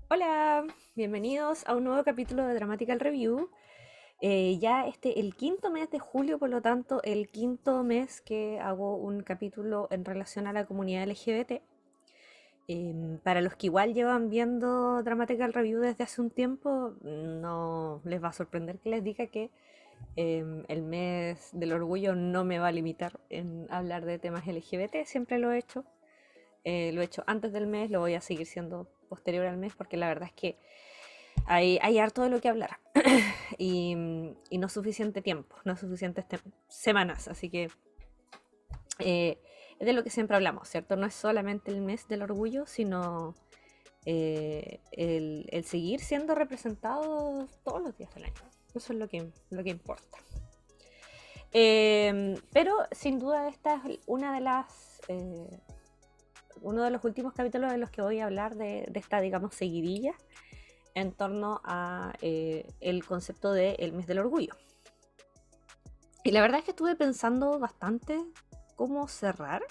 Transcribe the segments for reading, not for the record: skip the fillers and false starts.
Hola, bienvenidos a un nuevo capítulo de Dramatical Review. Ya el quinto mes de julio, por lo tanto, el quinto mes que hago un capítulo en relación a la comunidad LGBT. Para los que igual llevan viendo Dramatical Review desde hace un tiempo, no les va a sorprender que les diga que el mes del orgullo no me va a limitar en hablar de temas LGBT, siempre lo he hecho. Lo he hecho antes del mes, lo voy a seguir siendo posterior al mes, porque la verdad es que hay harto de lo que hablar y no suficiente tiempo, no suficientes semanas, así que es de lo que siempre hablamos, ¿cierto? No es solamente el mes del orgullo, sino el seguir siendo representados todos los días del año. Eso es lo que importa. Pero sin duda esta es uno de los últimos capítulos de los que voy a hablar de esta, digamos, seguidilla en torno a el concepto del mes del orgullo. Y la verdad es que estuve pensando bastante cómo cerrar,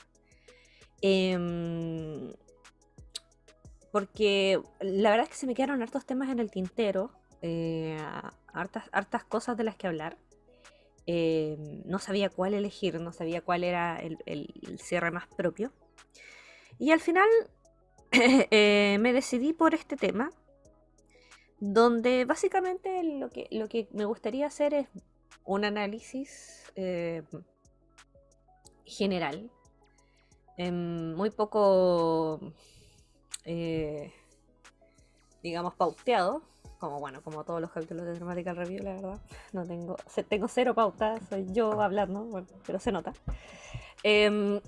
porque la verdad es que se me quedaron hartos temas en el tintero, hartas cosas de las que hablar. No sabía cuál elegir, no sabía cuál era el cierre más propio. Y al final me decidí por este tema, donde básicamente lo que me gustaría hacer es un análisis general, muy poco, eh, digamos, pauteado, como todos los capítulos de Dramatical Review, la verdad. No tengo cero pauta, soy yo hablando, bueno, pero se nota. Em,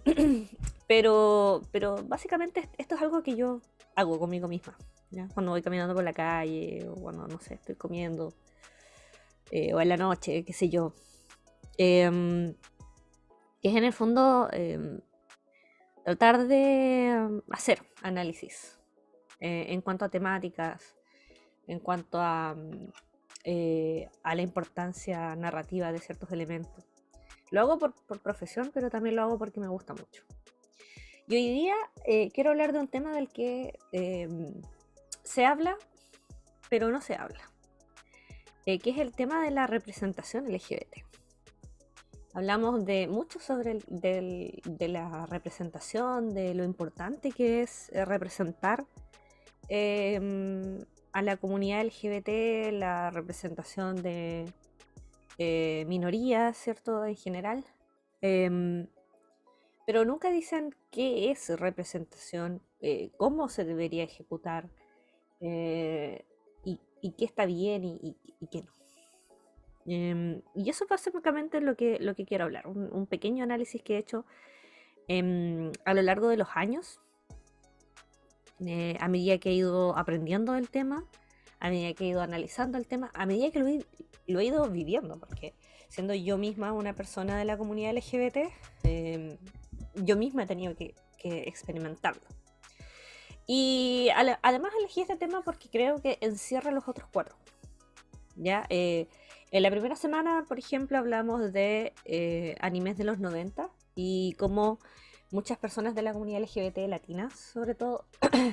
pero básicamente esto es algo que yo hago conmigo misma, ¿ya? Cuando voy caminando por la calle, o cuando, no sé, estoy comiendo, o en la noche, qué sé yo. Em, que es en el fondo tratar de hacer análisis en cuanto a temáticas, en cuanto a la importancia narrativa de ciertos elementos. Lo hago por profesión, pero también lo hago porque me gusta mucho. Y hoy día quiero hablar de un tema del que se habla, pero no se habla, que es el tema de la representación LGBT. Hablamos de mucho sobre de la representación, de lo importante que es representar a la comunidad LGBT, la representación de minorías, ¿cierto? En general. Em, pero nunca dicen qué es representación, cómo se debería ejecutar, eh, y qué está bien y qué no. Y eso es básicamente lo que quiero hablar, un pequeño análisis que he hecho a lo largo de los años, a medida que he ido aprendiendo el tema, a medida que he ido analizando el tema, a medida que lo he ido viviendo, porque siendo yo misma una persona de la comunidad LGBT, yo misma he tenido que experimentarlo. Y además elegí este tema porque creo que encierra los otros cuatro. ¿Ya? En la primera semana, por ejemplo, hablamos de animes de los 90 y cómo muchas personas de la comunidad LGBT latina, sobre todo,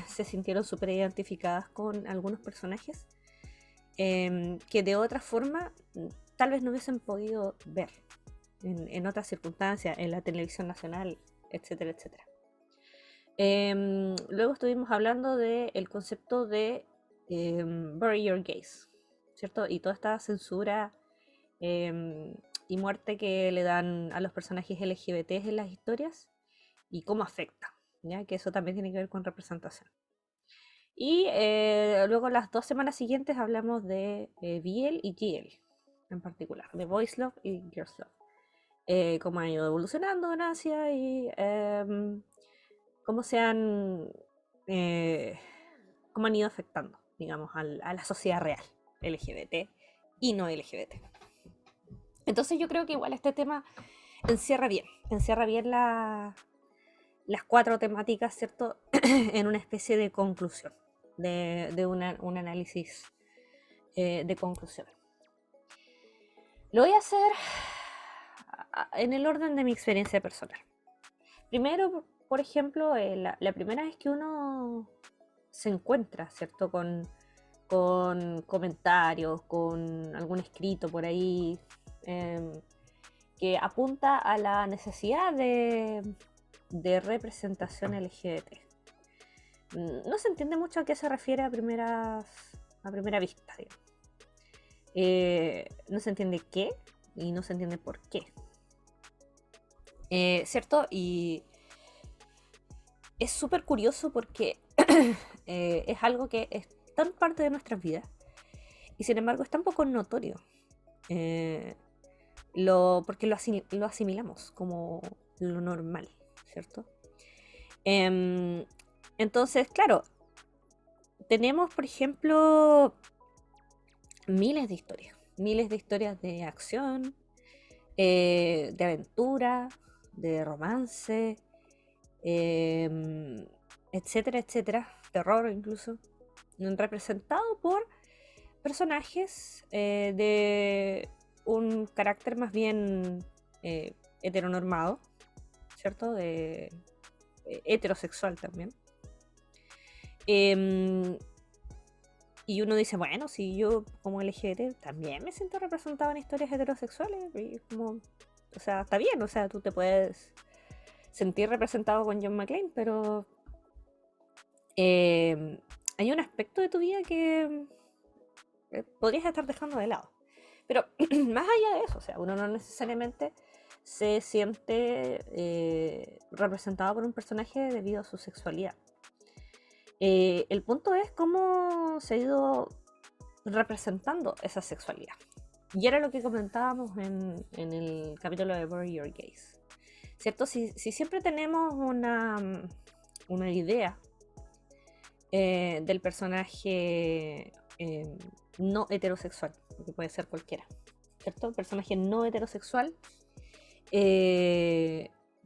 se sintieron súper identificadas con algunos personajes que de otra forma tal vez no hubiesen podido ver en otras circunstancias, en la televisión nacional, etcétera, etcétera. Luego estuvimos hablando del concepto de bury your gays, ¿cierto? Y toda esta censura y muerte que le dan a los personajes LGBT en las historias y cómo afecta, ¿ya? Que eso también tiene que ver con representación. Y luego las 2 semanas siguientes hablamos de BL y GL en particular, de Boys Love y Girls Love. Cómo han ido evolucionando en Asia y cómo eh, cómo han ido afectando, digamos, a la sociedad real, LGBT y no LGBT. Entonces yo creo que igual este tema encierra bien las cuatro temáticas, ¿cierto? En una especie de conclusión, de un análisis de conclusión. Lo voy a hacer en el orden de mi experiencia personal. Primero, por ejemplo, la primera vez que uno se encuentra, ¿cierto? Con comentarios, con algún escrito por ahí que apunta a la necesidad de representación LGBT. No se entiende mucho a qué se refiere a primera vista, digamos. No se entiende qué y no se entiende por qué. ¿Cierto? Y es súper curioso porque es algo que es tan parte de nuestras vidas y sin embargo es tan poco notorio. Porque lo asimilamos como lo normal, ¿cierto? Entonces, claro, tenemos, por ejemplo, miles de historias de acción, de aventura, de romance, etcétera, etcétera, terror incluso, representado por personajes de un carácter más bien heteronormado, ¿cierto? Heterosexual también. Y uno dice, bueno, si yo como LGBT también me siento representado en historias heterosexuales, y como, o sea, está bien, o sea, tú te puedes sentir representado con John McClane, pero hay un aspecto de tu vida que podrías estar dejando de lado. Pero más allá de eso, o sea, uno no necesariamente se siente representado por un personaje debido a su sexualidad. El punto es cómo se ha ido representando esa sexualidad. Y era lo que comentábamos en el capítulo de Bury Your Gaze. ¿Cierto? Si siempre tenemos una idea del personaje no heterosexual, que puede ser cualquiera, ¿cierto? El personaje no heterosexual,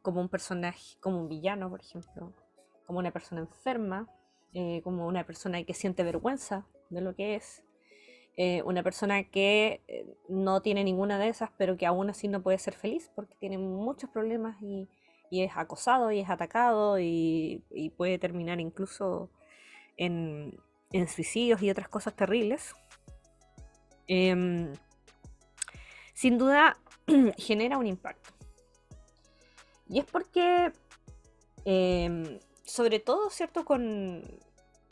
como un personaje, como un villano, por ejemplo, como una persona enferma, como una persona que siente vergüenza de lo que es, una persona que no tiene ninguna de esas, pero que aún así no puede ser feliz porque tiene muchos problemas y es acosado y es atacado y puede terminar incluso en suicidios y otras cosas terribles. Sin duda genera un impacto. Y es porque, sobre todo, ¿cierto?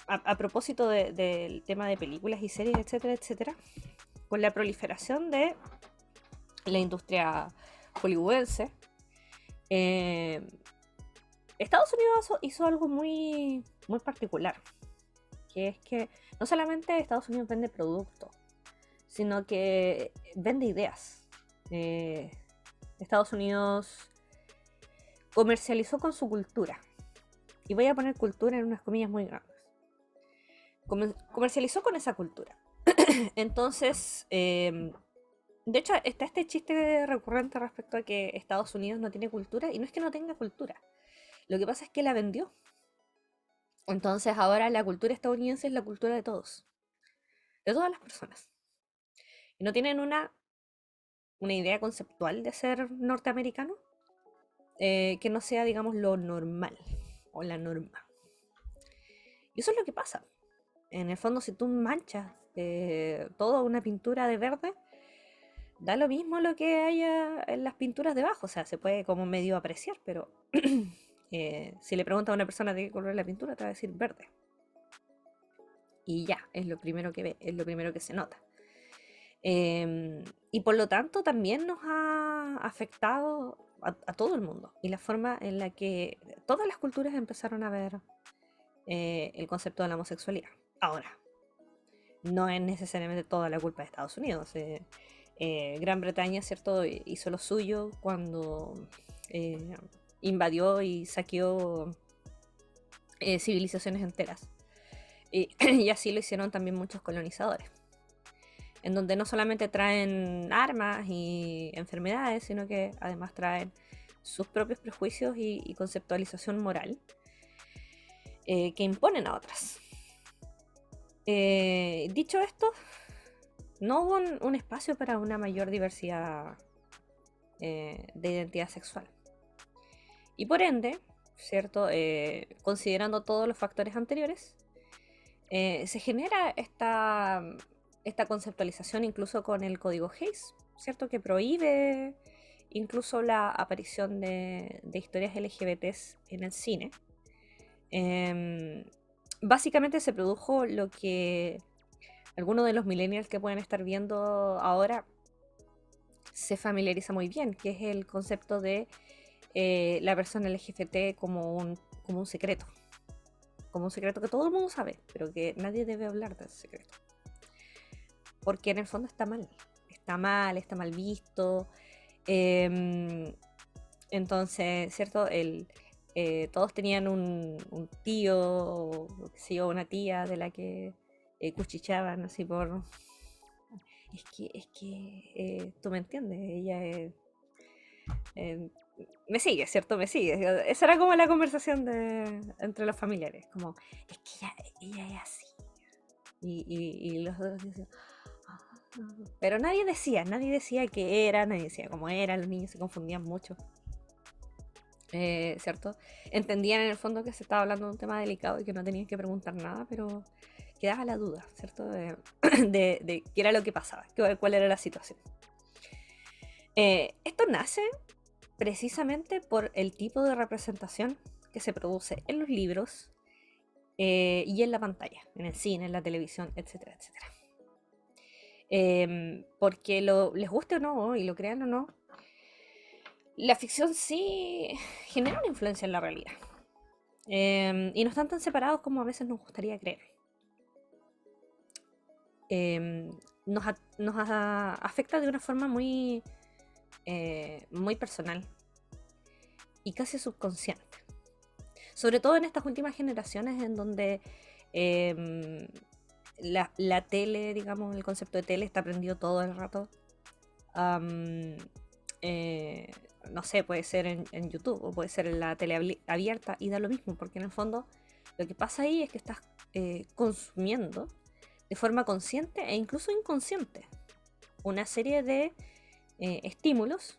A propósito del tema de películas y series, etcétera, etcétera, con la proliferación de la industria hollywoodense, Estados Unidos hizo algo muy, muy particular, que es que no solamente Estados Unidos vende productos, sino que vende ideas. Estados Unidos comercializó con su cultura, y voy a poner cultura en unas comillas muy grandes. Comercializó con esa cultura. Entonces, de hecho, está este chiste recurrente respecto a que Estados Unidos no tiene cultura, y no es que no tenga cultura, lo que pasa es que la vendió. Entonces ahora la cultura estadounidense es la cultura de todos, de todas las personas. Y no tienen una idea conceptual de ser norteamericano que no sea, digamos, lo normal o la norma. Y eso es lo que pasa. En el fondo, si tú manchas toda una pintura de verde, da lo mismo lo que haya en las pinturas debajo. O sea, se puede como medio apreciar, pero si le preguntas a una persona de qué color es la pintura, te va a decir verde. Y ya, es lo primero que ve, es lo primero que se nota. Y por lo tanto también nos ha afectado a todo el mundo y la forma en la que todas las culturas empezaron a ver el concepto de la homosexualidad. Ahora, no es necesariamente toda la culpa de Estados Unidos. Gran Bretaña, ¿cierto?, hizo lo suyo cuando invadió y saqueó civilizaciones enteras. Y así lo hicieron también muchos colonizadores, en donde no solamente traen armas y enfermedades, sino que además traen sus propios prejuicios y conceptualización moral que imponen a otras. Dicho esto, no hubo un espacio para una mayor diversidad de identidad sexual. Y por ende, ¿cierto? Considerando todos los factores anteriores, se genera esta conceptualización incluso con el código Hays, ¿cierto? Que prohíbe incluso la aparición de historias LGBTs en el cine. Básicamente se produjo lo que algunos de los millennials que pueden estar viendo ahora se familiariza muy bien, que es el concepto de la persona LGBT como un secreto. Como un secreto que todo el mundo sabe, pero que nadie debe hablar del secreto. Porque en el fondo está mal. Está mal visto. Entonces, ¿cierto? Todos tenían un tío o sí, o una tía de la que cuchicheaban así por... tú me entiendes, ella es... me sigue, ¿cierto? Me sigue. Esa era como la conversación entre los familiares. Como, es que ella es así. Y los otros decían... "Ah". Pero nadie decía que era, nadie decía cómo era, los niños se confundían mucho. ¿Cierto? Entendían en el fondo que se estaba hablando de un tema delicado y que no tenían que preguntar nada, pero quedaba la duda, ¿cierto? De qué era lo que pasaba, cuál era la situación. Esto nace precisamente por el tipo de representación que se produce en los libros y en la pantalla, en el cine, en la televisión, etcétera, etcétera. Porque les guste o no, y lo crean o no, la ficción sí genera una influencia en la realidad. Y no están tan separados como a veces nos gustaría creer. Nos afecta de una forma muy, muy personal y casi subconsciente. Sobre todo en estas últimas generaciones en donde la tele, digamos, el concepto de tele está prendido todo el rato. No sé, puede ser en YouTube o puede ser en la tele abierta y da lo mismo, porque en el fondo lo que pasa ahí es que estás consumiendo de forma consciente e incluso inconsciente una serie de estímulos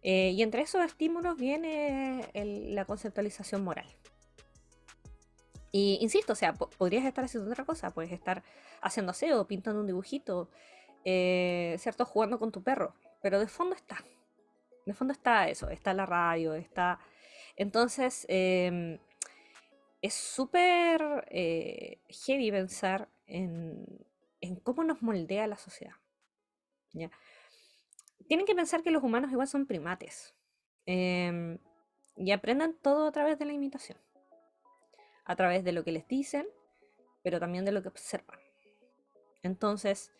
y entre esos estímulos viene la conceptualización moral. Y insisto, o sea, podrías estar haciendo otra cosa, puedes estar haciendo aseo, pintando un dibujito, ¿cierto? Jugando con tu perro, pero de fondo está eso, está la radio, está... Entonces, es súper heavy pensar en cómo nos moldea la sociedad, ¿ya? Tienen que pensar que los humanos igual son primates y aprenden todo a través de la imitación, a través de lo que les dicen, pero también de lo que observan. Entonces,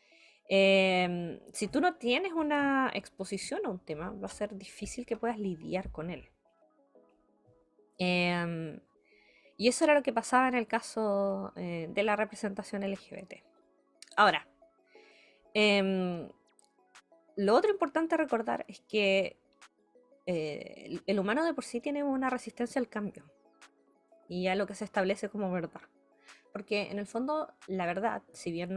si tú no tienes una exposición a un tema, va a ser difícil que puedas lidiar con él. Y eso era lo que pasaba en el caso de la representación LGBT. Ahora, lo otro importante a recordar es que el humano de por sí tiene una resistencia al cambio y a lo que se establece como verdad. Porque en el fondo la verdad, si bien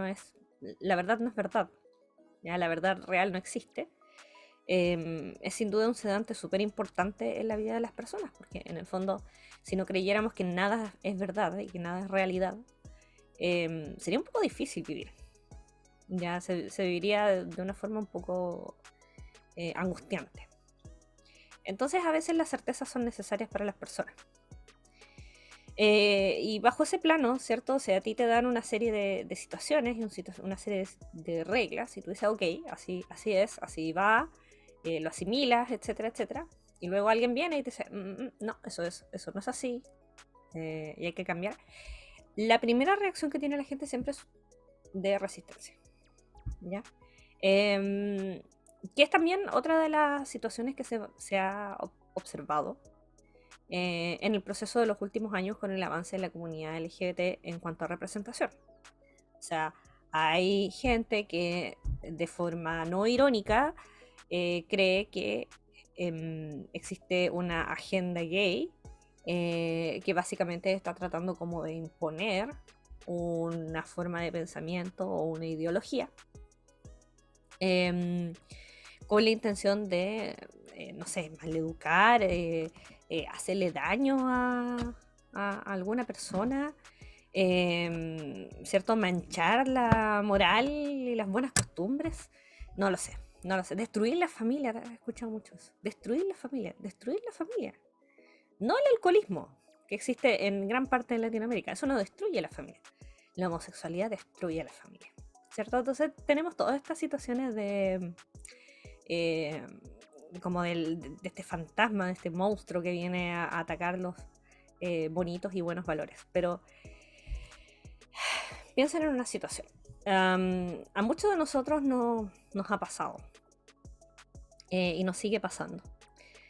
la verdad no es verdad, ¿ya? La verdad real no existe, es sin duda un sedante súper importante en la vida de las personas, porque en el fondo si no creyéramos que nada es verdad y que nada es realidad, sería un poco difícil vivir. Ya se viviría de una forma un poco angustiante. Entonces a veces las certezas son necesarias para las personas. Y bajo ese plano, ¿cierto? O sea, a ti te dan una serie de situaciones y una serie de reglas y tú dices, ok, así es, así va, lo asimilas, etcétera, etcétera. Y luego alguien viene y te dice, no, eso no es así y hay que cambiar. La primera reacción que tiene la gente siempre es de resistencia, ¿ya? Que es también otra de las situaciones que se ha observado en el proceso de los últimos años con el avance de la comunidad LGBT en cuanto a representación. O sea, hay gente que de forma no irónica cree que existe una agenda gay que básicamente está tratando como de imponer una forma de pensamiento o una ideología con la intención de, no sé, maleducar, hacerle daño a alguna persona, ¿cierto? Manchar la moral y las buenas costumbres. No lo sé, no lo sé. Destruir la familia, he escuchado mucho eso. Destruir la familia, destruir la familia. No el alcoholismo, que existe en gran parte de Latinoamérica. Eso no destruye la familia. La homosexualidad destruye a la familia, ¿cierto? Entonces tenemos todas estas situaciones eh, como de este fantasma, de este monstruo que viene a atacar los bonitos y buenos valores. Pero piensen en una situación. A muchos de nosotros nos ha pasado y nos sigue pasando,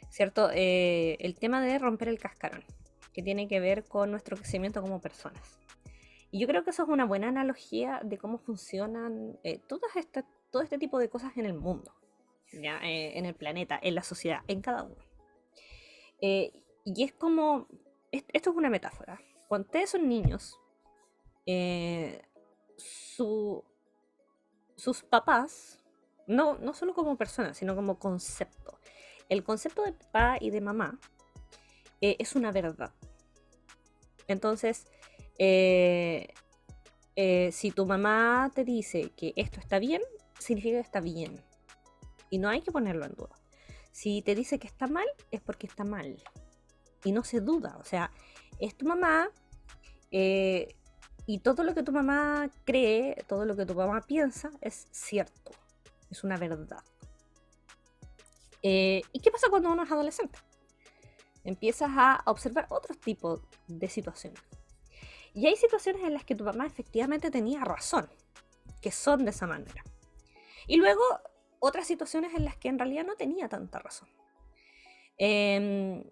¿cierto? El tema de romper el cascarón, que tiene que ver con nuestro crecimiento como personas. Y yo creo que eso es una buena analogía de cómo funcionan todo este tipo de cosas en el mundo, ¿ya? En el planeta, en la sociedad, en cada uno. Y es como, esto es una metáfora. Cuando ustedes son niños, eh, sus papás, no solo como personas, sino como concepto. El concepto de papá y de mamá es una verdad. Entonces, si tu mamá te dice que esto está bien, significa que está bien. Y no hay que ponerlo en duda. Si te dice que está mal, es porque está mal. Y no se duda. O sea, es tu mamá y todo lo que tu mamá cree, todo lo que tu mamá piensa es cierto. Es una verdad. ¿Y qué pasa cuando uno es adolescente? Empiezas a observar otros tipos de situaciones. Y hay situaciones en las que tu mamá efectivamente tenía razón, que son de esa manera. Y luego otras situaciones en las que en realidad no tenía tanta razón. Y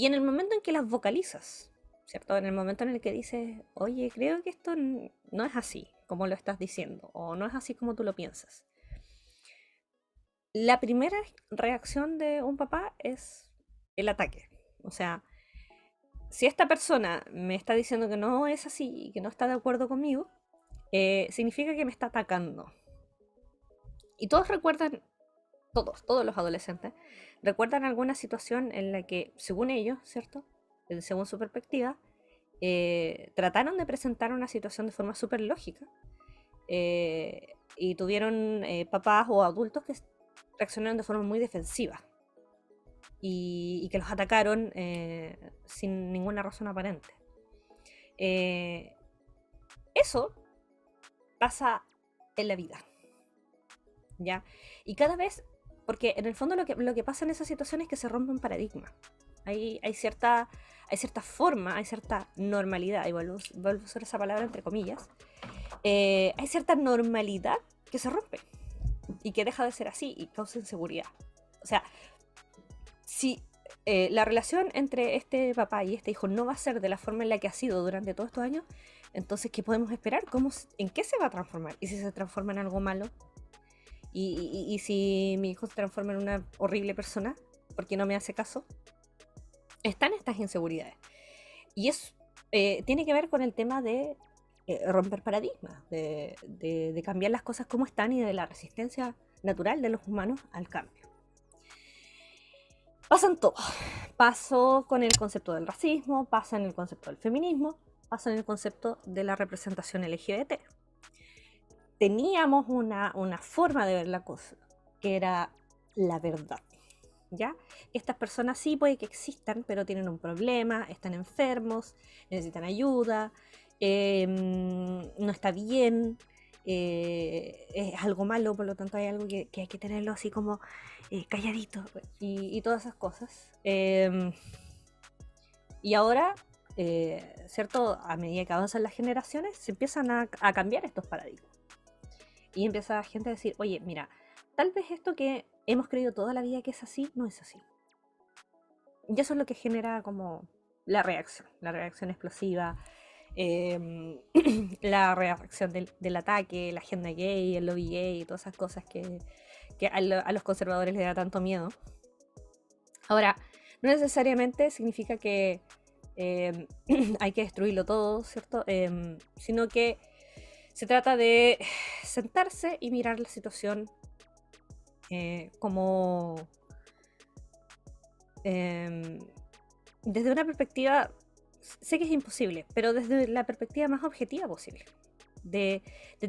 en el momento en que las vocalizas, ¿cierto? En el momento en el que dices, oye, creo que esto no es así como lo estás diciendo, o no es así como tú lo piensas. La primera reacción de un papá es el ataque. O sea, si esta persona me está diciendo que no es así y que no está de acuerdo conmigo, significa que me está atacando. Y todos recuerdan, todos los adolescentes, recuerdan alguna situación en la que, según ellos, ¿cierto? Según su perspectiva, trataron de presentar una situación de forma súper lógica y tuvieron papás o adultos que reaccionaron de forma muy defensiva y que los atacaron sin ninguna razón aparente. Eso pasa en la vida, ¿ya? Y cada vez, porque en el fondo lo que pasa en esas situaciones es que se rompe un paradigma. Hay cierta forma, hay cierta normalidad, y vuelvo a usar esa palabra entre comillas, hay cierta normalidad que se rompe y que deja de ser así y causa inseguridad. O sea, si la relación entre este papá y este hijo no va a ser de la forma en la que ha sido durante todos estos años, entonces, ¿qué podemos esperar? ¿En qué se va a transformar? ¿Y si se transforma en algo malo? ¿Y si mi hijo se transforma en una horrible persona porque no me hace caso? Están estas inseguridades. Y eso tiene que ver con el tema de romper paradigmas, de cambiar las cosas como están y de la resistencia natural de los humanos al cambio. Pasan todo. Pasó con el concepto del racismo, pasa en el concepto del feminismo, pasa en el concepto de la representación LGBT. Teníamos una forma de ver la cosa, que era la verdad, ¿ya? Estas personas sí puede que existan, pero tienen un problema, están enfermos, necesitan ayuda, no está bien, es algo malo, por lo tanto hay algo que hay que tenerlo así como calladito y todas esas cosas. Y ahora, ¿cierto? A medida que avanzan las generaciones, se empiezan a cambiar estos paradigmas. Y empieza la gente a decir, oye, mira, tal vez esto que hemos creído toda la vida que es así, no es así. Y eso es lo que genera como la reacción explosiva, la reacción del ataque, la agenda gay, el lobby gay y todas esas cosas que a los conservadores les da tanto miedo. Ahora, no necesariamente significa que hay que destruirlo todo, ¿cierto? Sino que se trata de sentarse y mirar la situación como em, desde una perspectiva, sé que es imposible, pero desde la perspectiva más objetiva posible, de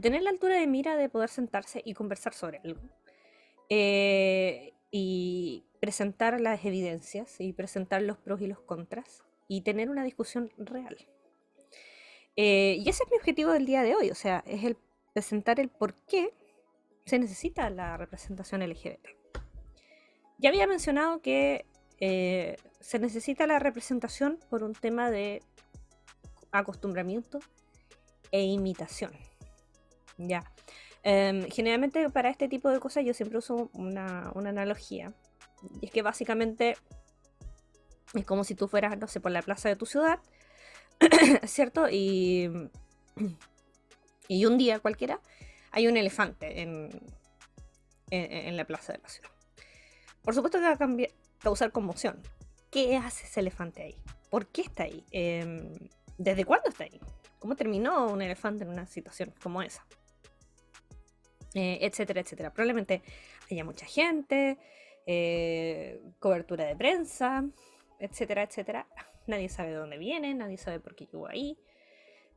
tener la altura de mira de poder sentarse y conversar sobre algo, y presentar las evidencias y presentar los pros y los contras y tener una discusión real. Y ese es mi objetivo del día de hoy, o sea, es el presentar el por qué se necesita la representación LGBT. Ya había mencionado que se necesita la representación por un tema de acostumbramiento e imitación. Ya. Generalmente para este tipo de cosas yo siempre uso una analogía. Y es que básicamente es como si tú fueras, no sé, por la plaza de tu ciudad, ¿cierto? Y un día cualquiera hay un elefante en la plaza de la ciudad. Por supuesto que va a causar conmoción. ¿Qué hace ese elefante ahí? ¿Por qué está ahí? ¿Desde cuándo está ahí? ¿Cómo terminó un elefante en una situación como esa? Etcétera, etcétera. Probablemente haya mucha gente, cobertura de prensa, etcétera, etcétera. Nadie sabe de dónde viene, nadie sabe por qué llegó ahí.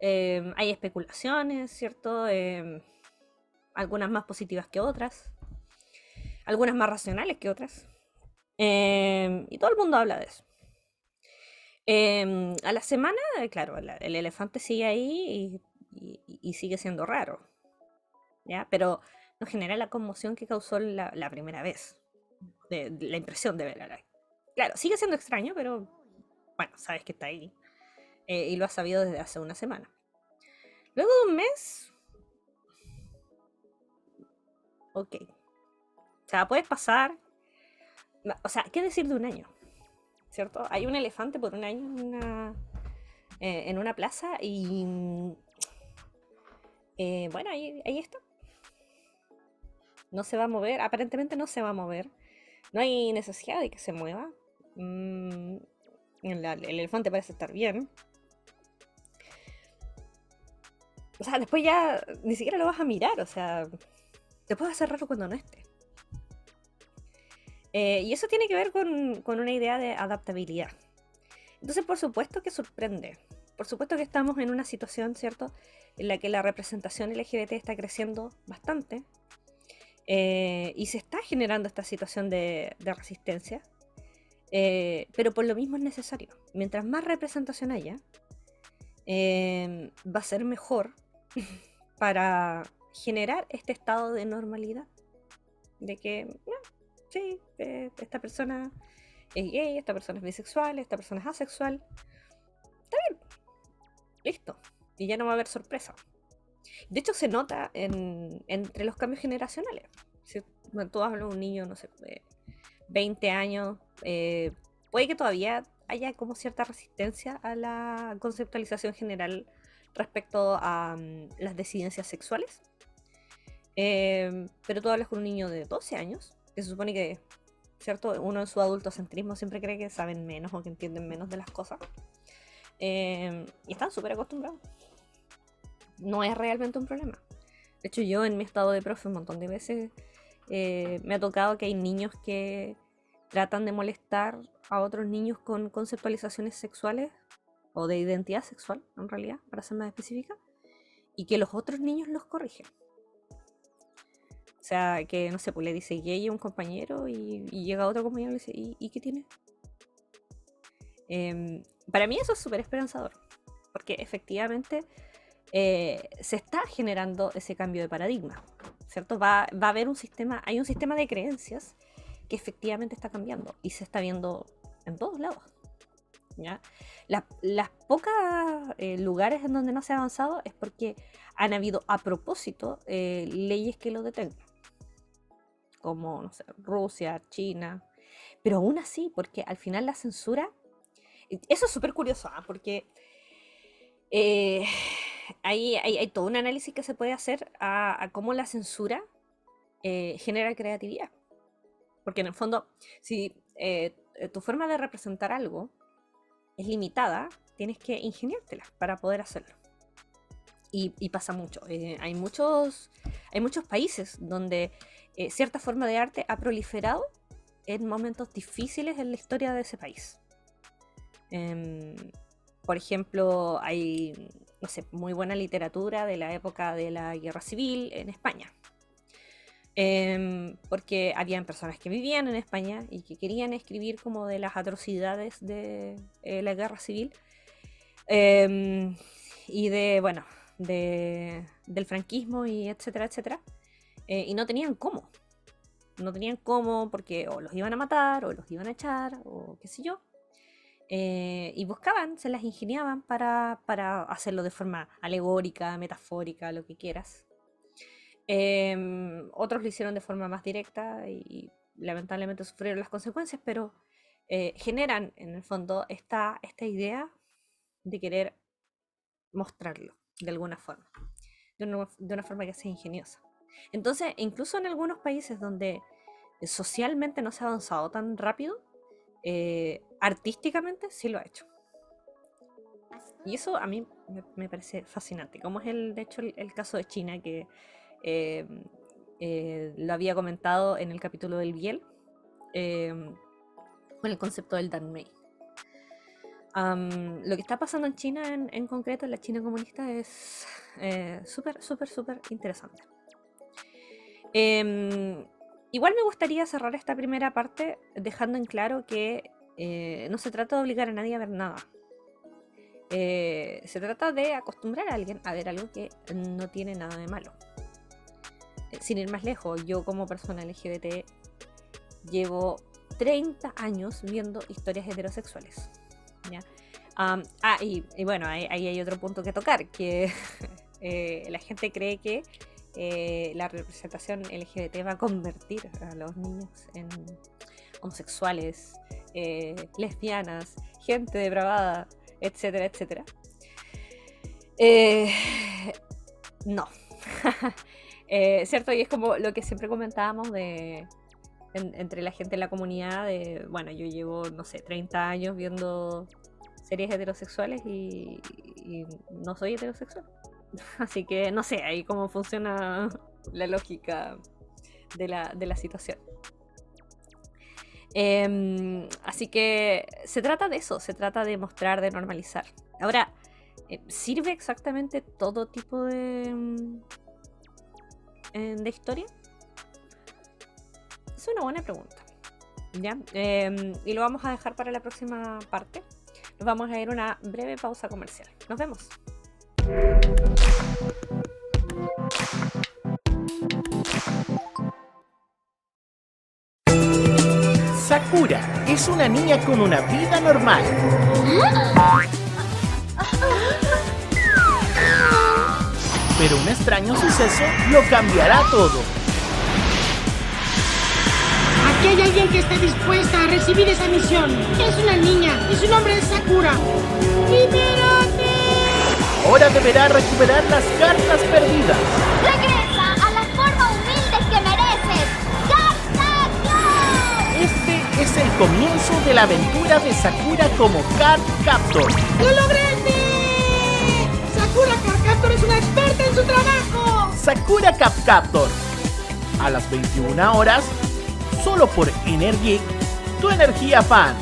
Hay especulaciones, ¿cierto? Algunas más positivas que otras, algunas más racionales que otras. Y todo el mundo habla de eso. A la semana, claro, el elefante sigue ahí y sigue siendo raro, ¿ya? Pero no genera la conmoción que causó la primera vez, de la impresión de verla. Claro, sigue siendo extraño, pero bueno, sabes que está ahí. Y lo has sabido desde hace una semana. Luego de un mes, ok. O sea, puedes pasar. O sea, ¿qué decir de un año? ¿Cierto? Hay un elefante por un año en una plaza y bueno, ahí está. No se va a mover, aparentemente no se va a mover. No hay necesidad de que se mueva. El elefante parece estar bien. O sea, después ya ni siquiera lo vas a mirar, o sea, te puede hacer raro cuando no esté. Y eso tiene que ver con una idea de adaptabilidad. Entonces, por supuesto que sorprende. Por supuesto que estamos en una situación, ¿cierto?, en la que la representación LGBT está creciendo bastante. Y se está generando esta situación de resistencia. Pero por lo mismo es necesario. Mientras más representación haya, va a ser mejor para generar este estado de normalidad. De que, sí, esta persona es gay, esta persona es bisexual, esta persona es asexual. Está bien, listo. Y ya no va a haber sorpresa. De hecho, se nota entre los cambios generacionales. Si tú hablas de un niño, no sé, de 20 años, puede que todavía haya como cierta resistencia a la conceptualización general respecto a las disidencias sexuales. Pero tú hablas con un niño de 12 años, que se supone que, ¿cierto? Uno en su adultocentrismo siempre cree que saben menos o que entienden menos de las cosas. Y están súper acostumbrados. No es realmente un problema. De hecho, yo en mi estado de profe un montón de veces me ha tocado que hay niños que tratan de molestar a otros niños con conceptualizaciones sexuales o de identidad sexual, en realidad, para ser más específica, y que los otros niños los corrigen. O sea, que no sé, pues le dice gay a un compañero y llega otro compañero y le dice, ¿y qué tiene? Para mí eso es súper esperanzador, porque efectivamente se está generando ese cambio de paradigma, ¿cierto? Va a haber un sistema, hay un sistema de creencias que efectivamente está cambiando y se está viendo en todos lados, ¿ya? Las pocas lugares en donde no se ha avanzado es porque han habido a propósito leyes que lo detengan, como, no sé, Rusia, China, pero aún así, porque al final la censura, eso es súper curioso, porque hay todo un análisis que se puede hacer a cómo la censura genera creatividad. Porque en el fondo, si tu forma de representar algo es limitada, tienes que ingeniártela para poder hacerlo. Y pasa mucho. Hay muchos países donde cierta forma de arte ha proliferado en momentos difíciles en la historia de ese país. Por ejemplo, hay, no sé, muy buena literatura de la época de la Guerra Civil en España. Porque habían personas que vivían en España y que querían escribir como de las atrocidades de la Guerra Civil y de, bueno, del franquismo y etcétera, etcétera. Y no tenían cómo. No tenían cómo porque o los iban a matar o los iban a echar o qué sé yo. Y buscaban, se las ingeniaban para hacerlo de forma alegórica, metafórica, lo que quieras. Otros lo hicieron de forma más directa y lamentablemente sufrieron las consecuencias, pero generan en el fondo esta idea de querer mostrarlo de alguna forma, de una forma que sea ingeniosa. Entonces, incluso en algunos países donde socialmente no se ha avanzado tan rápido, artísticamente sí lo ha hecho. Y eso a mí me parece fascinante, como es de hecho el caso de China, que lo había comentado en el capítulo del Biel, con el concepto del Danmei. Lo que está pasando en China en concreto, en la China comunista, es súper, súper, súper interesante. Igual me gustaría cerrar esta primera parte dejando en claro que no se trata de obligar a nadie a ver nada. Se trata de acostumbrar a alguien a ver algo que no tiene nada de malo. Sin ir más lejos, yo como persona LGBT llevo 30 años viendo historias heterosexuales, ¿ya? Y bueno, ahí hay otro punto que tocar, que la gente cree que la representación LGBT va a convertir a los niños en homosexuales, lesbianas, gente depravada, etcétera, etcétera. No. ¿Cierto? Y es como lo que siempre comentábamos entre la gente en la comunidad de, bueno, yo llevo, no sé, 30 años viendo series heterosexuales y no soy heterosexual. Así que no sé ahí cómo funciona la lógica de la situación. Así que se trata de eso, se trata de mostrar, de normalizar. Ahora, ¿sirve exactamente todo tipo de historia? Es una buena pregunta, ¿ya? Y lo vamos a dejar para la próxima parte. Nos vamos a ir a una breve pausa comercial. Nos vemos. Sakura es una niña con una vida normal. Pero un extraño suceso lo cambiará todo. Aquí hay alguien que esté dispuesta a recibir esa misión. Es una niña y su nombre es Sakura. ¡Libérate! Ahora deberá recuperar las cartas perdidas. ¡Regresa a la forma humilde que mereces! ¡Card Captor! Este es el comienzo de la aventura de Sakura como Card Captor. ¡Lo logré! ¡Sakura Card Captor es una experta en su trabajo! Sakura Card Captor. A las 21 horas, solo por Energic, tu energía fan.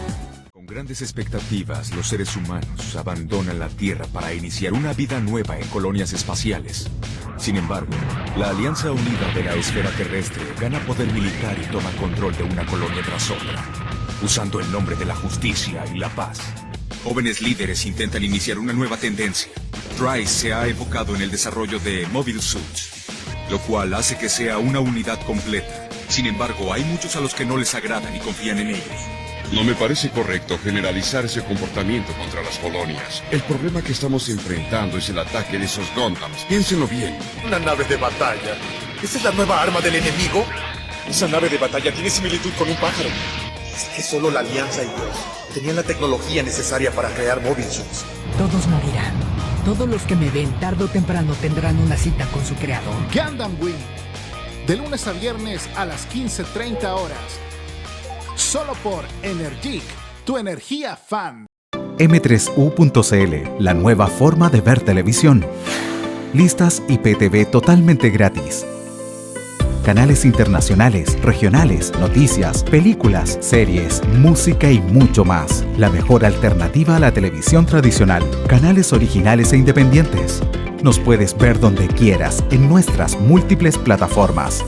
Con grandes expectativas, los seres humanos abandonan la Tierra para iniciar una vida nueva en colonias espaciales. Sin embargo, la Alianza Unida de la Esfera Terrestre gana poder militar y toma control de una colonia tras otra, usando el nombre de la justicia y la paz. Jóvenes líderes intentan iniciar una nueva tendencia. Trice se ha enfocado en el desarrollo de Mobile Suits, lo cual hace que sea una unidad completa. Sin embargo, hay muchos a los que no les agradan y confían en ellos. No me parece correcto generalizar ese comportamiento contra las colonias. El problema que estamos enfrentando es el ataque de esos Gundams. Piénsenlo bien. Una nave de batalla. ¿Esa es la nueva arma del enemigo? Esa nave de batalla tiene similitud con un pájaro. Es que solo la Alianza y Dios tenían la tecnología necesaria para crear Mobile Suits. Todos morirán. Todos los que me ven tarde o temprano tendrán una cita con su creador. Gundam Wing. De lunes a viernes a las 15:30 horas. Solo por Energic, tu energía fan. M3U.cl, la nueva forma de ver televisión. Listas IPTV totalmente gratis. canales internacionales, regionales, noticias, películas, series, música y mucho más. La mejor alternativa a la televisión tradicional. Canales originales e independientes. Nos puedes ver donde quieras en nuestras múltiples plataformas.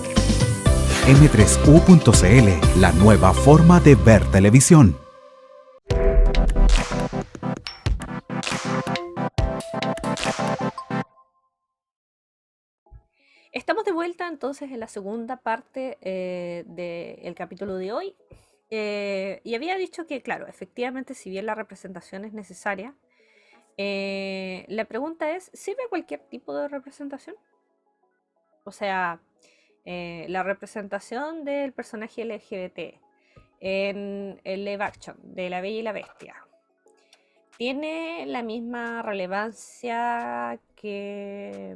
m3u.cl, la nueva forma de ver televisión. Estamos de vuelta entonces en la segunda parte del capítulo de hoy. Y había dicho que, claro, efectivamente, si bien la representación es necesaria, la pregunta es, ¿sirve cualquier tipo de representación? O sea, la representación del personaje LGBT en el live action de La Bella y la Bestia, ¿tiene la misma relevancia que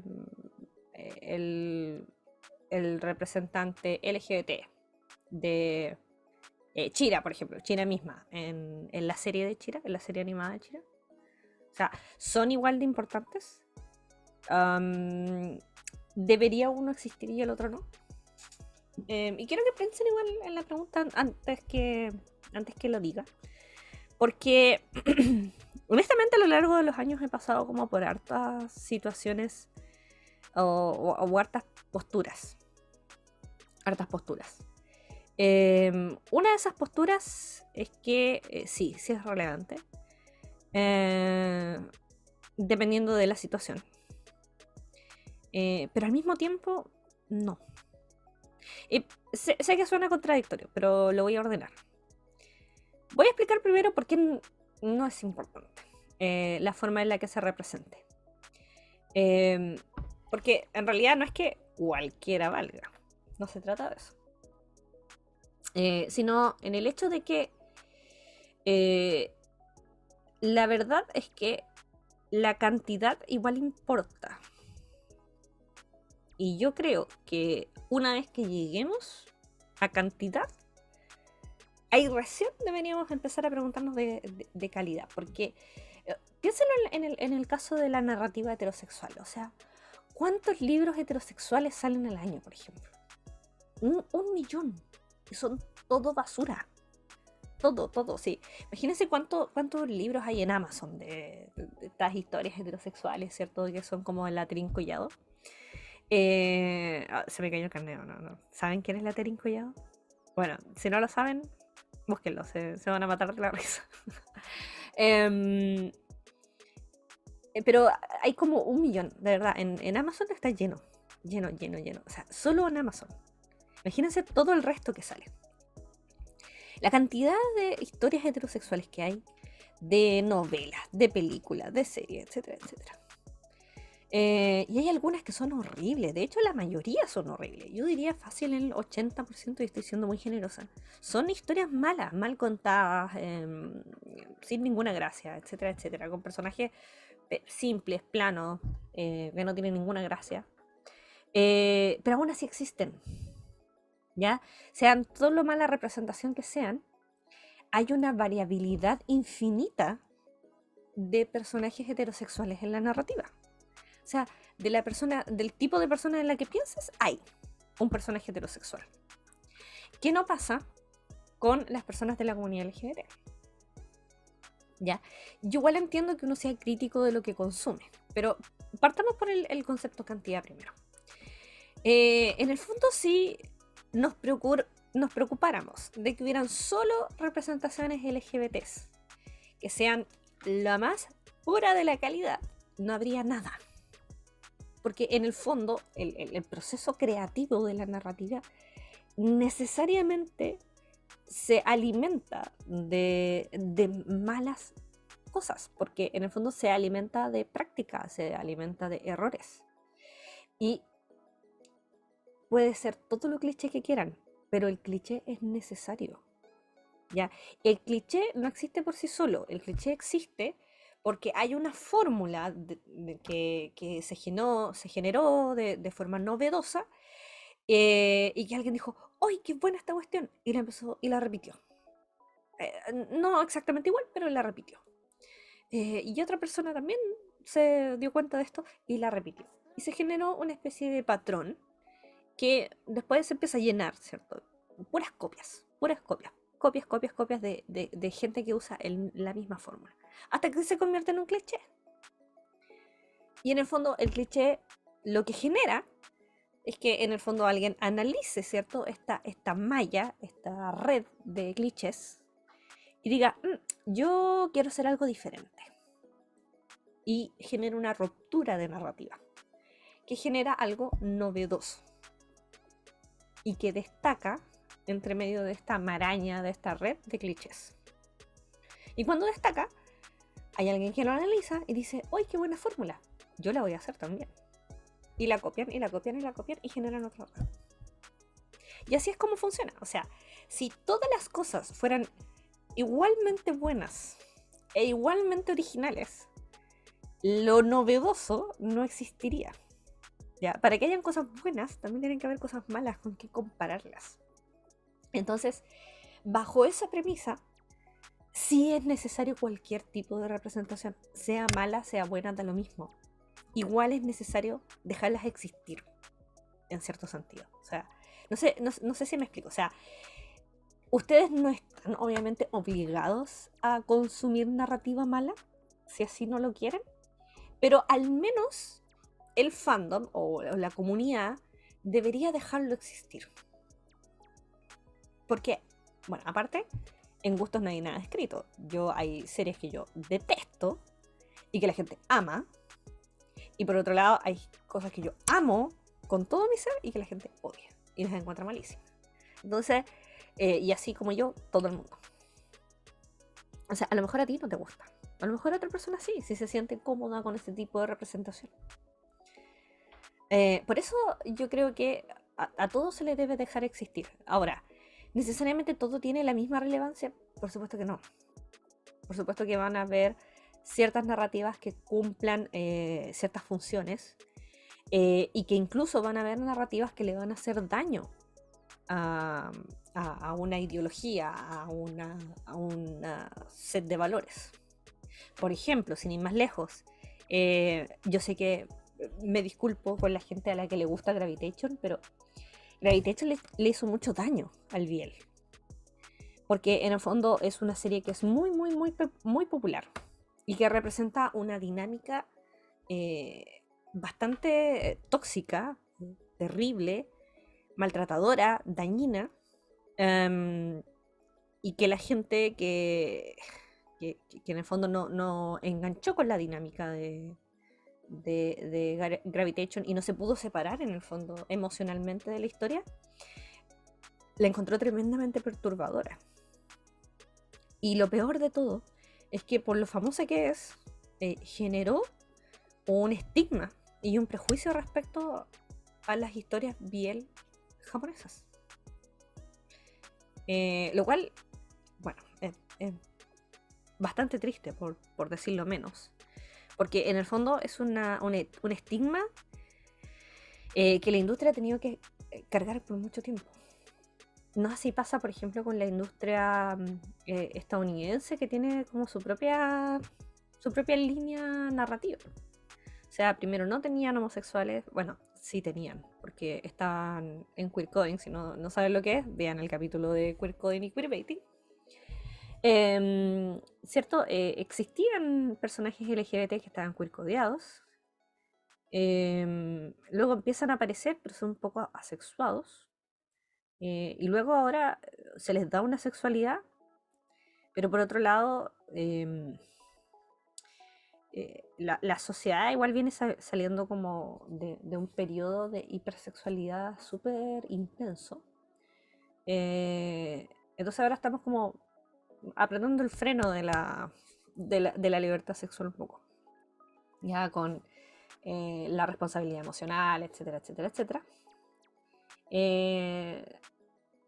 el representante LGBT de Chira, por ejemplo, Chira misma, en la serie de Chira, en la serie animada de Chira? O sea, ¿son igual de importantes? ¿Debería uno existir y el otro no? Y quiero que piensen igual en la pregunta antes que lo diga. Porque, honestamente, a lo largo de los años he pasado como por hartas situaciones o hartas posturas. Hartas posturas. Una de esas posturas es que sí es relevante. Dependiendo de la situación. Pero al mismo tiempo, no. Sé que suena contradictorio, pero lo voy a ordenar. Voy a explicar primero por qué no es importante la forma en la que se represente. Porque en realidad no es que cualquiera valga. No se trata de eso. Sino en el hecho de que la verdad es que la cantidad igual importa. Y yo creo que una vez que lleguemos a cantidad, ahí recién deberíamos empezar a preguntarnos de calidad. Porque piénsalo en el caso de la narrativa heterosexual. O sea, ¿cuántos libros heterosexuales salen al año, por ejemplo? 1 millón. Y son todo basura. Todo, sí. Imagínense cuántos libros hay en Amazon de estas historias heterosexuales, ¿cierto? Que son como el Laterín Collado. Se me cayó el carneo, no. ¿Saben quién es Laterín Collado? Bueno, si no lo saben, búsquenlo, se van a matar de la risa. Pero hay como 1 millón, de verdad. En Amazon está lleno. O sea, solo en Amazon. Imagínense todo el resto que sale. La cantidad de historias heterosexuales que hay, de novelas, de películas, de series, etcétera, etcétera. Y hay algunas que son horribles. De hecho, la mayoría son horribles. Yo diría fácil el 80%, y estoy siendo muy generosa. Son historias malas, mal contadas, sin ninguna gracia, etcétera, etcétera. Con personajes simples, planos, que no tienen ninguna gracia. Pero aún así existen. ¿Ya? Sean todo lo mala representación que sean, hay una variabilidad infinita de personajes heterosexuales en la narrativa. O sea, del tipo de persona en la que piensas, hay un personaje heterosexual. ¿Qué no pasa con las personas de la comunidad LGBT? ¿Ya? Yo igual entiendo que uno sea crítico de lo que consume, pero partamos por el concepto cantidad primero. En el fondo sí nos preocupáramos de que hubieran solo representaciones LGBTs que sean la más pura de la calidad, no habría nada. Porque en el fondo el proceso creativo de la narrativa necesariamente se alimenta de malas cosas, porque en el fondo se alimenta de práctica, se alimenta de errores. Y puede ser todo lo cliché que quieran, pero el cliché es necesario. ¿Ya? El cliché no existe por sí solo, el cliché existe porque hay una fórmula que se generó de forma novedosa, y que alguien dijo, ¡ay, qué buena esta cuestión! Y la empezó y la repitió. No exactamente igual, pero la repitió. Y otra persona también se dio cuenta de esto y la repitió. Y se generó una especie de patrón que después se empieza a llenar, ¿cierto? Puras copias, copias de gente que usa la misma fórmula, hasta que se convierte en un cliché. Y en el fondo el cliché lo que genera es que en el fondo alguien analice, ¿cierto? Esta malla, esta red de clichés y diga, yo quiero hacer algo diferente. Y genera una ruptura de narrativa, que genera algo novedoso y que destaca entre medio de esta maraña, de esta red de clichés. Y cuando destaca, hay alguien que lo analiza y dice, ¡uy, qué buena fórmula! Yo la voy a hacer también. Y la copian, y la copian, y la copian, y generan otra red. Y así es como funciona. O sea, si todas las cosas fueran igualmente buenas e igualmente originales, lo novedoso no existiría. ¿Ya? Para que hayan cosas buenas, también tienen que haber cosas malas con que compararlas. Entonces, bajo esa premisa, sí es necesario cualquier tipo de representación, sea mala, sea buena, da lo mismo. Igual es necesario dejarlas existir, en cierto sentido. O sea, no sé si me explico. O sea, ustedes no están obviamente obligados a consumir narrativa mala, si así no lo quieren, pero al menos el fandom o la comunidad debería dejarlo existir. Porque, bueno, aparte, en gustos no hay nada escrito. Hay series que yo detesto y que la gente ama. Y por otro lado, hay cosas que yo amo con todo mi ser y que la gente odia y las encuentra malísimas. Entonces, y así como yo, todo el mundo. O sea, a lo mejor a ti no te gusta. A lo mejor a otra persona sí, si se siente cómoda con este tipo de representación. Por eso yo creo que a todo se le debe dejar existir. Ahora, ¿necesariamente todo tiene la misma relevancia? Por supuesto que no. Por supuesto que van a haber ciertas narrativas que cumplan ciertas funciones y que incluso van a haber narrativas que le van a hacer daño a una ideología, a una set de valores. Por ejemplo, sin ir más lejos, yo sé que me disculpo con la gente a la que le gusta Gravitation, pero Gravitation le hizo mucho daño al BL. Porque en el fondo es una serie que es muy, muy, muy, muy popular y que representa una dinámica bastante tóxica, terrible, maltratadora, dañina, y que la gente que en el fondo no enganchó con la dinámica de Gravitation y no se pudo separar en el fondo emocionalmente de la historia, la encontró tremendamente perturbadora. Y lo peor de todo es que por lo famosa que es, generó un estigma y un prejuicio respecto a las historias BL japonesas. Lo cual, bueno, es bastante triste, por decirlo menos. Porque en el fondo es un estigma que la industria ha tenido que cargar por mucho tiempo. No así pasa, por ejemplo, con la industria estadounidense, que tiene como su propia línea narrativa. O sea, primero no tenían homosexuales, bueno, sí tenían, porque estaban en queer coding. Si no saben lo que es, vean el capítulo de queer coding y queerbaiting. ¿Cierto? Existían personajes LGBT que estaban queer codeados. Luego empiezan a aparecer, pero son un poco asexuados. Y luego ahora se les da una sexualidad, pero por otro lado, la sociedad igual viene saliendo como de un periodo de hipersexualidad súper intenso. Entonces ahora estamos como apretando el freno de la libertad sexual un poco. Ya con la responsabilidad emocional, etcétera, etcétera, etcétera.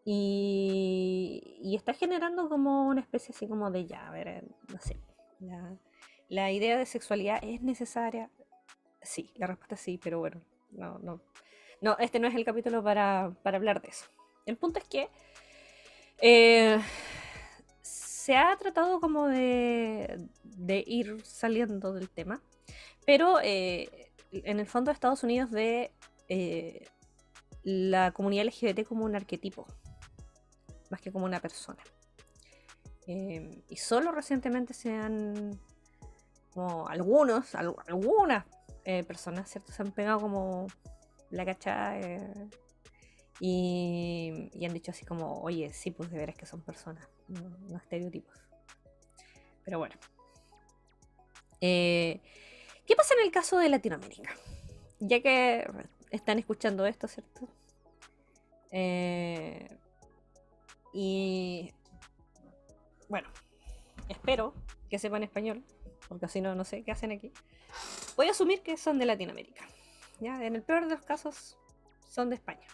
Y está generando como una especie así como de ya, a ver, no sé. La idea de sexualidad es necesaria. Sí, la respuesta es sí, pero bueno, no, este no es el capítulo para hablar de eso. El punto es que se ha tratado como de ir saliendo del tema, pero en el fondo Estados Unidos ve la comunidad LGBT como un arquetipo, más que como una persona. Y solo recientemente se han, como algunas personas, ¿cierto? Se han pegado como la cachada y han dicho así como, oye, sí, pues de veras que son personas, no estereotipos. Pero bueno. ¿Qué pasa en el caso de Latinoamérica? Ya que están escuchando esto, ¿cierto? Y bueno, espero que sepan español, porque si no, no sé qué hacen aquí. Voy a asumir que son de Latinoamérica. ¿Ya? En el peor de los casos, son de España.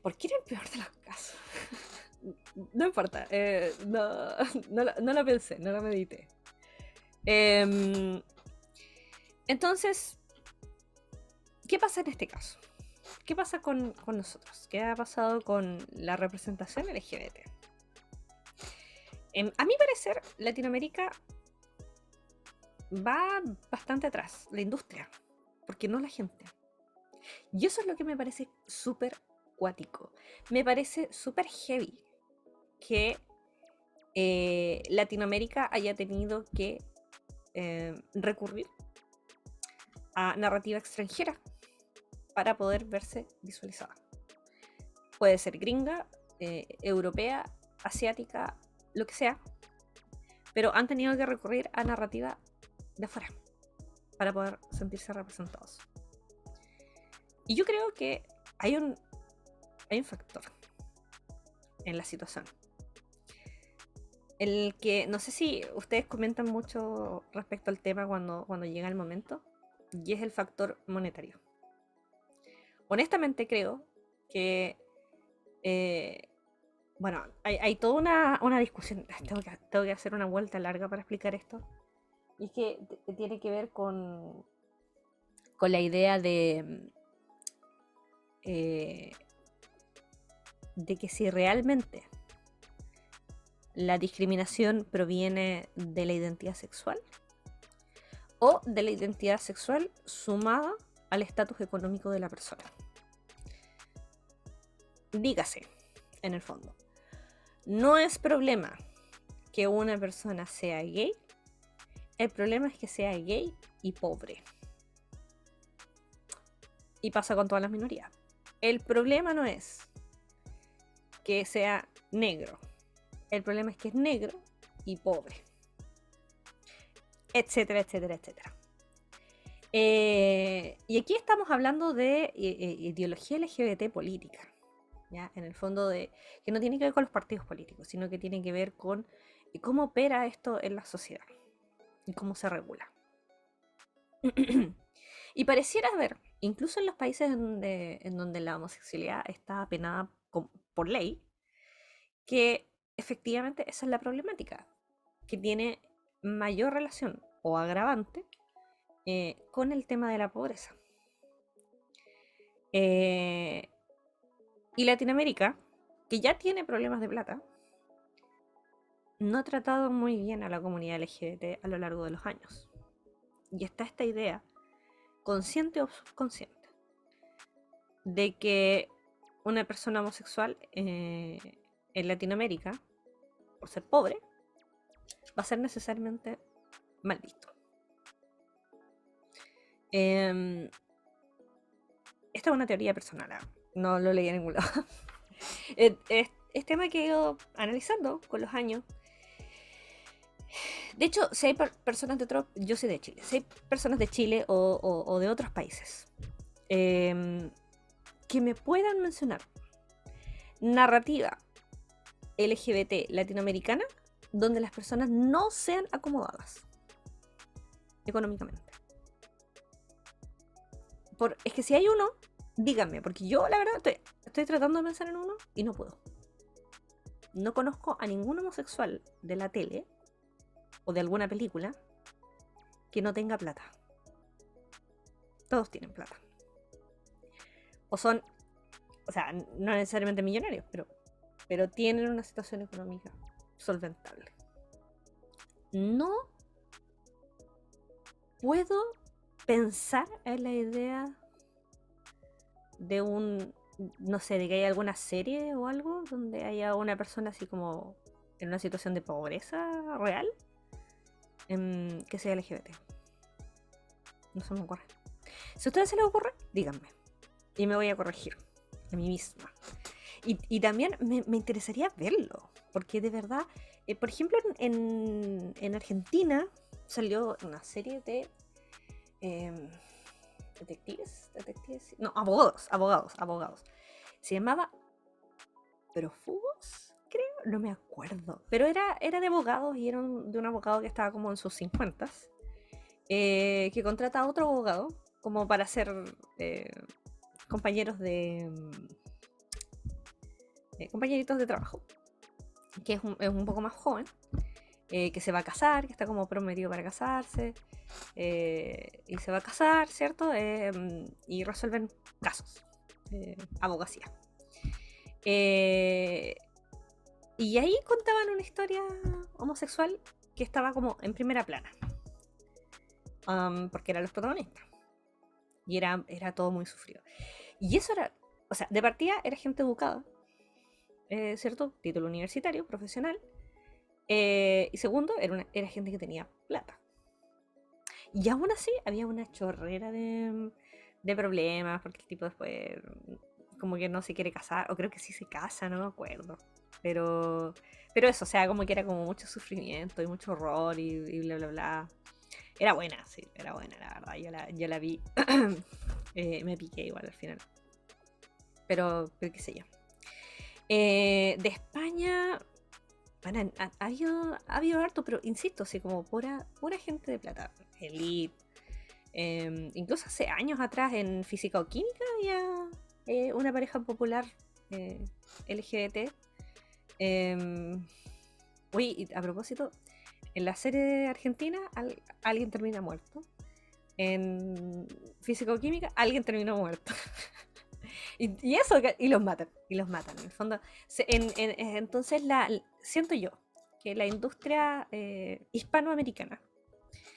¿Por qué en el peor de los casos? No importa, no lo pensé, no lo medité. Entonces, ¿qué pasa en este caso? ¿Qué pasa con nosotros? ¿Qué ha pasado con la representación LGBT? A mi parecer, Latinoamérica va bastante atrás, la industria, porque no la gente. Y eso es lo que me parece súper cuático. Me parece súper heavy que Latinoamérica haya tenido que recurrir a narrativa extranjera para poder verse visualizada. Puede ser gringa, europea, asiática, lo que sea, pero han tenido que recurrir a narrativa de afuera para poder sentirse representados. Y yo creo que hay un factor en la situación. El que no sé si ustedes comentan mucho respecto al tema cuando llega el momento, y es el factor monetario. Honestamente creo que bueno, hay toda una discusión. Tengo que hacer una vuelta larga para explicar esto. Y es que tiene que ver con la idea de que si realmente la discriminación proviene de la identidad sexual o de la identidad sexual sumada al estatus económico de la persona. Dígase, en el fondo, no es problema que una persona sea gay, el problema es que sea gay y pobre. Y pasa con todas las minorías. El problema no es que sea negro, el problema es que es negro y pobre, etcétera, etcétera, etcétera. Y aquí estamos hablando de ideología LGBT política, ¿ya? En el fondo, que no tiene que ver con los partidos políticos, sino que tiene que ver con cómo opera esto en la sociedad y cómo se regula. Y pareciera haber, incluso en los países en donde la homosexualidad está penada por ley, que efectivamente esa es la problemática, que tiene mayor relación o agravante con el tema de la pobreza. Y Latinoamérica, que ya tiene problemas de plata, no ha tratado muy bien a la comunidad LGBT a lo largo de los años. Y está esta idea, consciente o subconsciente, de que una persona homosexual en Latinoamérica, por ser pobre, va a ser necesariamente mal visto. Esta es una teoría personal, no lo leí en ningún lado. Es tema que he ido analizando con los años. De hecho, si hay personas de otro, yo soy de Chile, si hay personas de Chile o de otros países que me puedan mencionar narrativa LGBT latinoamericana donde las personas no sean acomodadas económicamente. Es que si hay uno, díganme, porque yo la verdad estoy tratando de pensar en uno y no puedo. No conozco a ningún homosexual de la tele o de alguna película que no tenga plata. Todos tienen plata. O sea, no necesariamente millonarios, pero tienen una situación económica solventable. No puedo pensar en la idea de un, no sé, de que haya alguna serie o algo donde haya una persona así como en una situación de pobreza real que sea LGBT. No se me ocurre. Si a ustedes se les ocurre, díganme. Y me voy a corregir a mí misma. Y también me interesaría verlo. Porque de verdad, por ejemplo, en Argentina salió una serie de detectives. No, abogados. Se llamaba Prófugos, creo. No me acuerdo. Pero era de abogados y era de un abogado que estaba como en sus 50s. Que contrata a otro abogado como para ser compañeritos de trabajo, que es un poco más joven, que se va a casar, que está como prometido para casarse, y se va a casar, ¿cierto? Y resuelven casos, abogacía. Y ahí contaban una historia homosexual que estaba como en primera plana. Porque eran los protagonistas. Y era todo muy sufrido. Y eso era, o sea, de partida era gente educada, ¿cierto? Título universitario, profesional. Y segundo, era gente que tenía plata. Y aún así había una chorrera de problemas, porque el tipo después como que no se quiere casar, o creo que sí se casa, no me acuerdo. Pero eso, o sea, como que era como mucho sufrimiento y mucho horror y bla, bla, bla. Era buena, sí, era buena, la verdad. Yo la vi. Me piqué igual al final. Pero qué sé yo. De España, bueno, ha habido harto, pero insisto, así como pura gente de plata. Elite. Incluso hace años atrás en Física o Química había una pareja popular LGBT. Uy, a propósito, en la serie argentina alguien termina muerto. En Físico-Química alguien terminó muerto. y eso, y los matan. En el fondo. Entonces siento yo que la industria hispanoamericana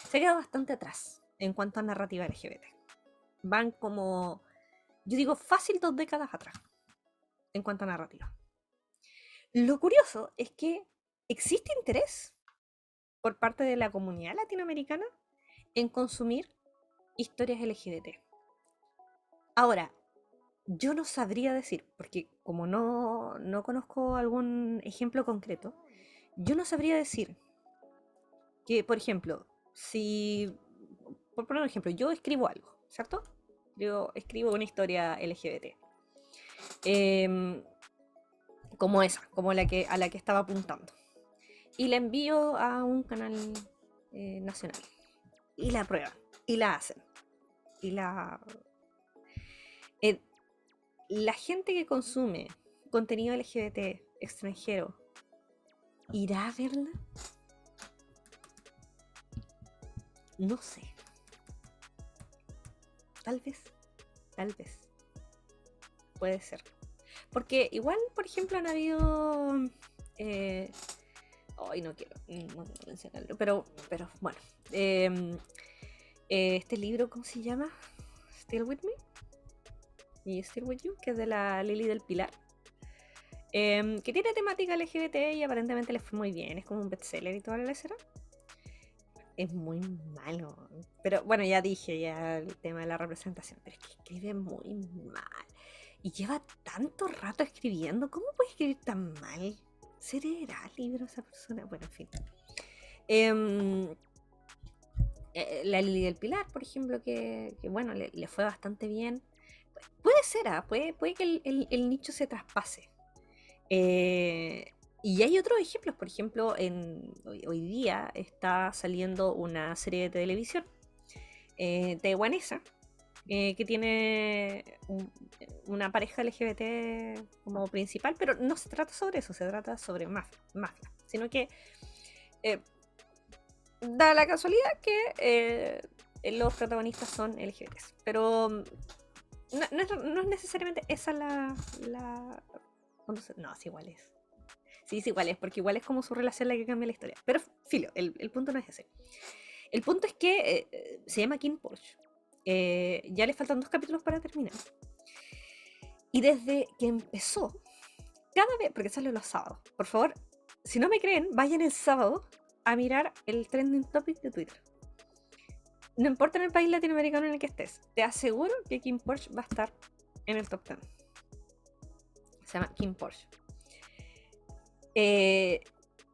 se ha quedado bastante atrás en cuanto a narrativa LGBT. Van como, yo digo, fácil 2 décadas atrás en cuanto a narrativa. Lo curioso es que existe interés por parte de la comunidad latinoamericana en consumir historias LGBT. Ahora, yo no sabría decir, porque como no conozco algún ejemplo concreto, yo no sabría decir que, por ejemplo, si, por poner un ejemplo, yo escribo algo, ¿cierto? Yo escribo una historia LGBT. Como esa, como a la que estaba apuntando. Y la envío a un canal nacional. Y la prueban. Y la hacen. Y la gente que consume contenido LGBT extranjero, ¿irá a verla? No sé. Tal vez. Puede ser. Porque igual, por ejemplo, han habido... Hoy no quiero mencionarlo, pero bueno. Este libro, ¿cómo se llama? Still With Me y Still With You, que es de la Lili del Pilar, que tiene temática LGBT y aparentemente le fue muy bien. Es como un bestseller y toda la lecera. Es muy malo. Pero bueno, ya dije el tema de la representación, pero es que escribe muy mal. Y lleva tanto rato escribiendo. ¿Cómo puede escribir tan mal? ¿Será libro esa persona? Bueno, en fin. La Lili del Pilar, por ejemplo, que bueno, le fue bastante bien. Puede ser, puede que el nicho se traspase. Y hay otros ejemplos. Por ejemplo, hoy día está saliendo una serie de televisión taiwanesa que tiene una pareja LGBT como principal, pero no se trata sobre eso, se trata sobre mafia, sino que da la casualidad que los protagonistas son LGBTs, pero no es necesariamente esa la no, es igual es. Sí, es igual es, porque igual es como su relación la que cambia la historia. Pero, filo, el punto no es ese. El punto es que se llama King Porsche. Ya le faltan 2 capítulos para terminar. Y desde que empezó, cada vez, porque sale los sábados, por favor, si no me creen, vayan el sábado a mirar el trending topic de Twitter. No importa en el país latinoamericano en el que estés, te aseguro que Kim Porsche va a estar en el top 10. Se llama Kim Porsche.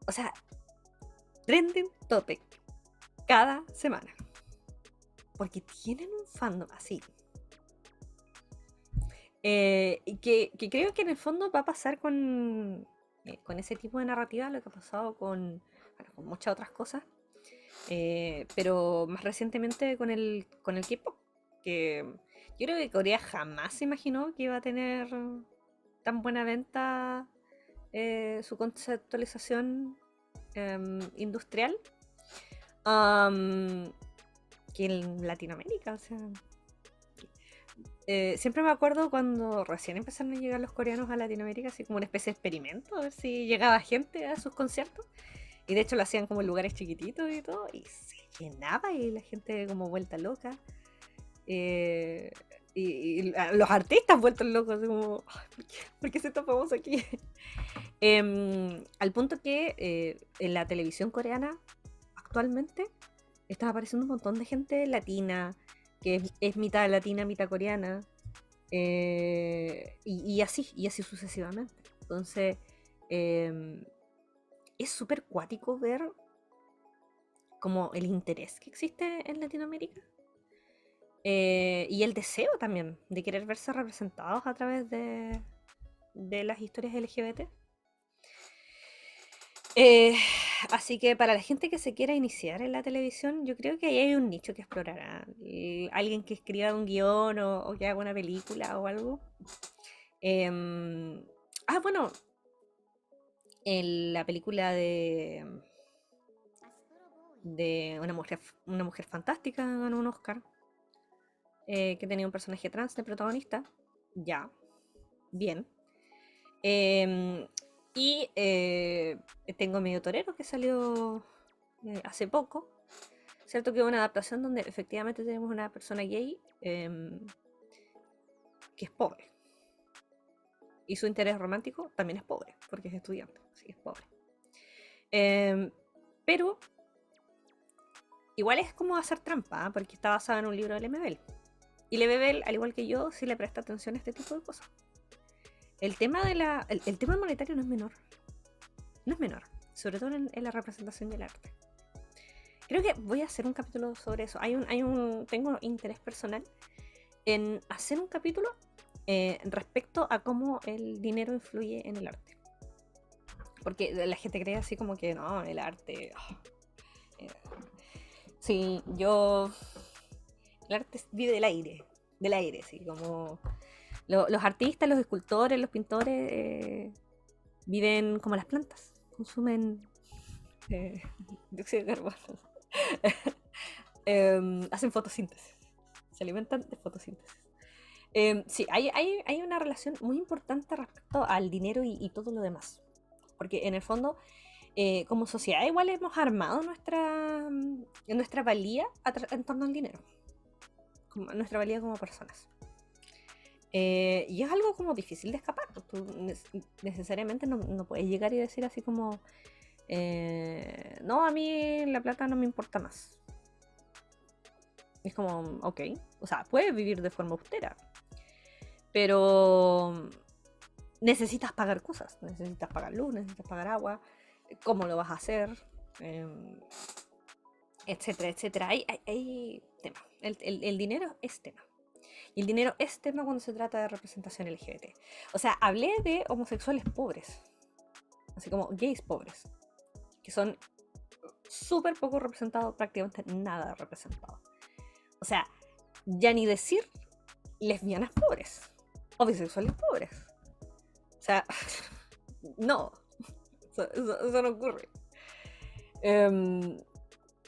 O sea, trending topic cada semana. Porque tienen un fandom así. Que creo que en el fondo va a pasar con ese tipo de narrativa lo que ha pasado con muchas otras cosas. Pero más recientemente con el K-pop. Que yo creo que Corea jamás se imaginó que iba a tener tan buena venta su conceptualización industrial que en Latinoamérica. O sea, siempre me acuerdo cuando recién empezaron a llegar los coreanos a Latinoamérica, así como una especie de experimento, a ver si llegaba gente a sus conciertos. Y de hecho lo hacían como en lugares chiquititos y todo, y se llenaba y la gente como vuelta loca. Y los artistas vueltos locos, así como, ¿por qué se está famoso aquí? Al punto que en la televisión coreana actualmente están apareciendo un montón de gente latina, que es mitad latina, mitad coreana, y así sucesivamente. Entonces, es súper cuático ver como el interés que existe en Latinoamérica. Y el deseo también de querer verse representados a través de las historias LGBT. Así que para la gente que se quiera iniciar en la televisión, yo creo que ahí hay un nicho que explorar. Alguien que escriba un guión o que haga una película o algo. Bueno, en la película de una mujer fantástica ganó un Oscar. Que tenía un personaje trans de protagonista. Ya. Bien. Y tengo Medio Torero, que salió hace poco. Cierto que es una adaptación donde efectivamente tenemos una persona gay que es pobre. Y su interés romántico también es pobre, porque es estudiante, así que es pobre. Pero igual es como hacer trampa, porque está basada en un libro de Lemebel. Y Lemebel, al igual que yo, sí le presta atención a este tipo de cosas. El tema el tema monetario no es menor. No es menor. Sobre todo en la representación del arte. Creo que voy a hacer un capítulo sobre eso. Tengo interés personal en hacer un capítulo respecto a cómo el dinero influye en el arte. Porque la gente cree así como que no, el arte... sí, el arte vive del aire, sí, como los artistas, los escultores, los pintores viven como las plantas, consumen dióxido de carbono, hacen fotosíntesis, se alimentan de fotosíntesis. Sí, hay una relación muy importante respecto al dinero y todo lo demás, porque en el fondo como sociedad igual hemos armado nuestra valía en torno al dinero, nuestra valía como personas. Y es algo como difícil de escapar. Tú necesariamente no puedes llegar y decir así como no, a mí la plata no me importa más. Es como, ok, o sea, puedes vivir de forma austera, pero necesitas pagar cosas, necesitas pagar luz, necesitas pagar agua, cómo lo vas a hacer, etcétera, etcétera. Hay tema. El dinero es tema. Y el dinero es tema cuando se trata de representación LGBT. O sea, hablé de homosexuales pobres, así como gays pobres, que son súper poco representados, prácticamente nada representados. O sea, ya ni decir lesbianas pobres o bisexuales pobres. O sea, no, eso no ocurre.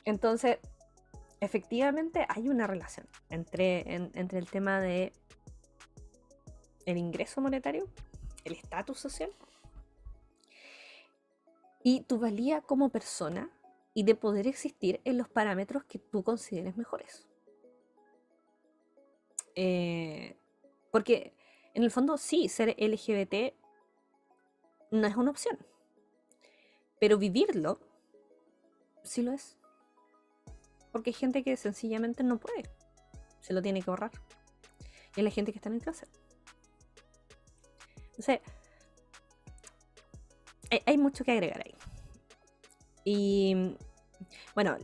Entonces, efectivamente hay una relación entre el tema de el ingreso monetario, el estatus social y tu valía como persona y de poder existir en los parámetros que tú consideres mejores. Porque en el fondo sí, ser LGBT no es una opción, pero vivirlo sí lo es. Porque hay gente que sencillamente no puede, se lo tiene que ahorrar. Y es la gente que está en el closet. Entonces, hay mucho que agregar ahí. Y bueno,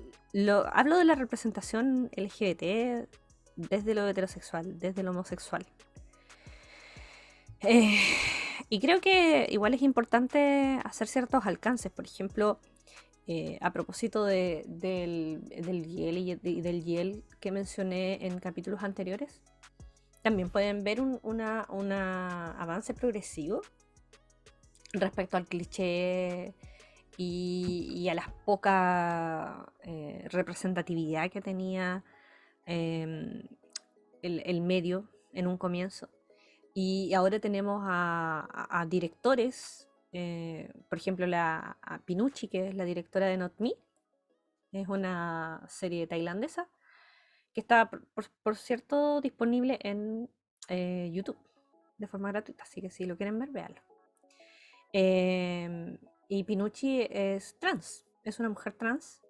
hablo de la representación LGBT desde lo heterosexual, desde lo homosexual. Y creo que igual es importante hacer ciertos alcances. Por ejemplo, a propósito del YEL y del YEL que mencioné en capítulos anteriores, también pueden ver un avance progresivo respecto al cliché y a la poca representatividad que tenía el medio en un comienzo. Y ahora tenemos a directores, por ejemplo a Pinucci, que es la directora de Not Me, es una serie tailandesa que está, por cierto, disponible en YouTube de forma gratuita, así que si lo quieren ver, véanlo. Y Pinucci es trans, es una mujer trans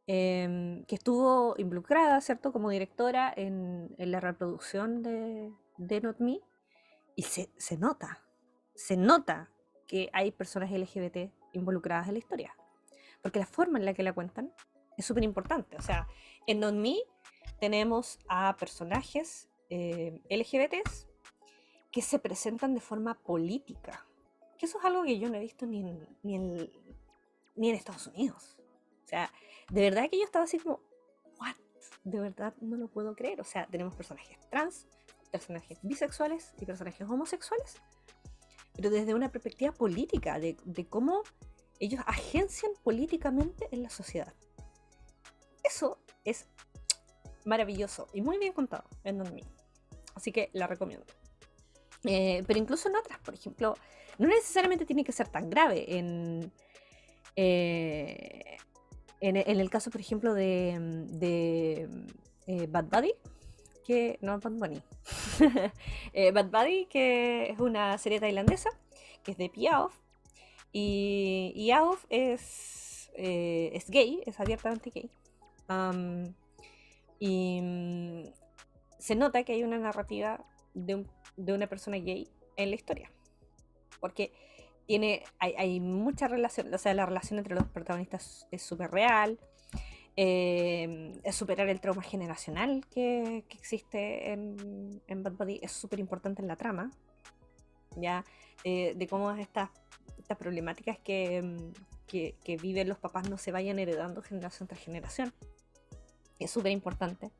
que estuvo involucrada, ¿cierto?, como directora en la reproducción de Not Me, y se nota que hay personas LGBT involucradas en la historia, porque la forma en la que la cuentan es súper importante. O sea, en Not Me tenemos a personajes LGBTs que se presentan de forma política, que eso es algo que yo no he visto ni en Estados Unidos. O sea, de verdad que yo estaba así como, ¿what? De verdad no lo puedo creer. O sea, tenemos personajes trans, personajes bisexuales y personajes homosexuales, pero desde una perspectiva política, de cómo ellos agencian políticamente en la sociedad. Eso es maravilloso y muy bien contado en Not Me. Así que la recomiendo. Pero incluso en otras, por ejemplo, no necesariamente tiene que ser tan grave. En el caso, por ejemplo, de Bad Buddy, que no es Bad Bunny. Bad Buddy, que es una serie tailandesa, que es de P.A.O.F. Y A.O.F. es gay, es abiertamente gay. Se nota que hay una narrativa de una persona gay en la historia, porque hay mucha relación, o sea, la relación entre los protagonistas es súper real. Es superar el trauma generacional que existe en Bad Buddy, es súper importante en la trama, ya, de cómo estas problemáticas que viven los papás no se vayan heredando generación tras generación. Es súper importante.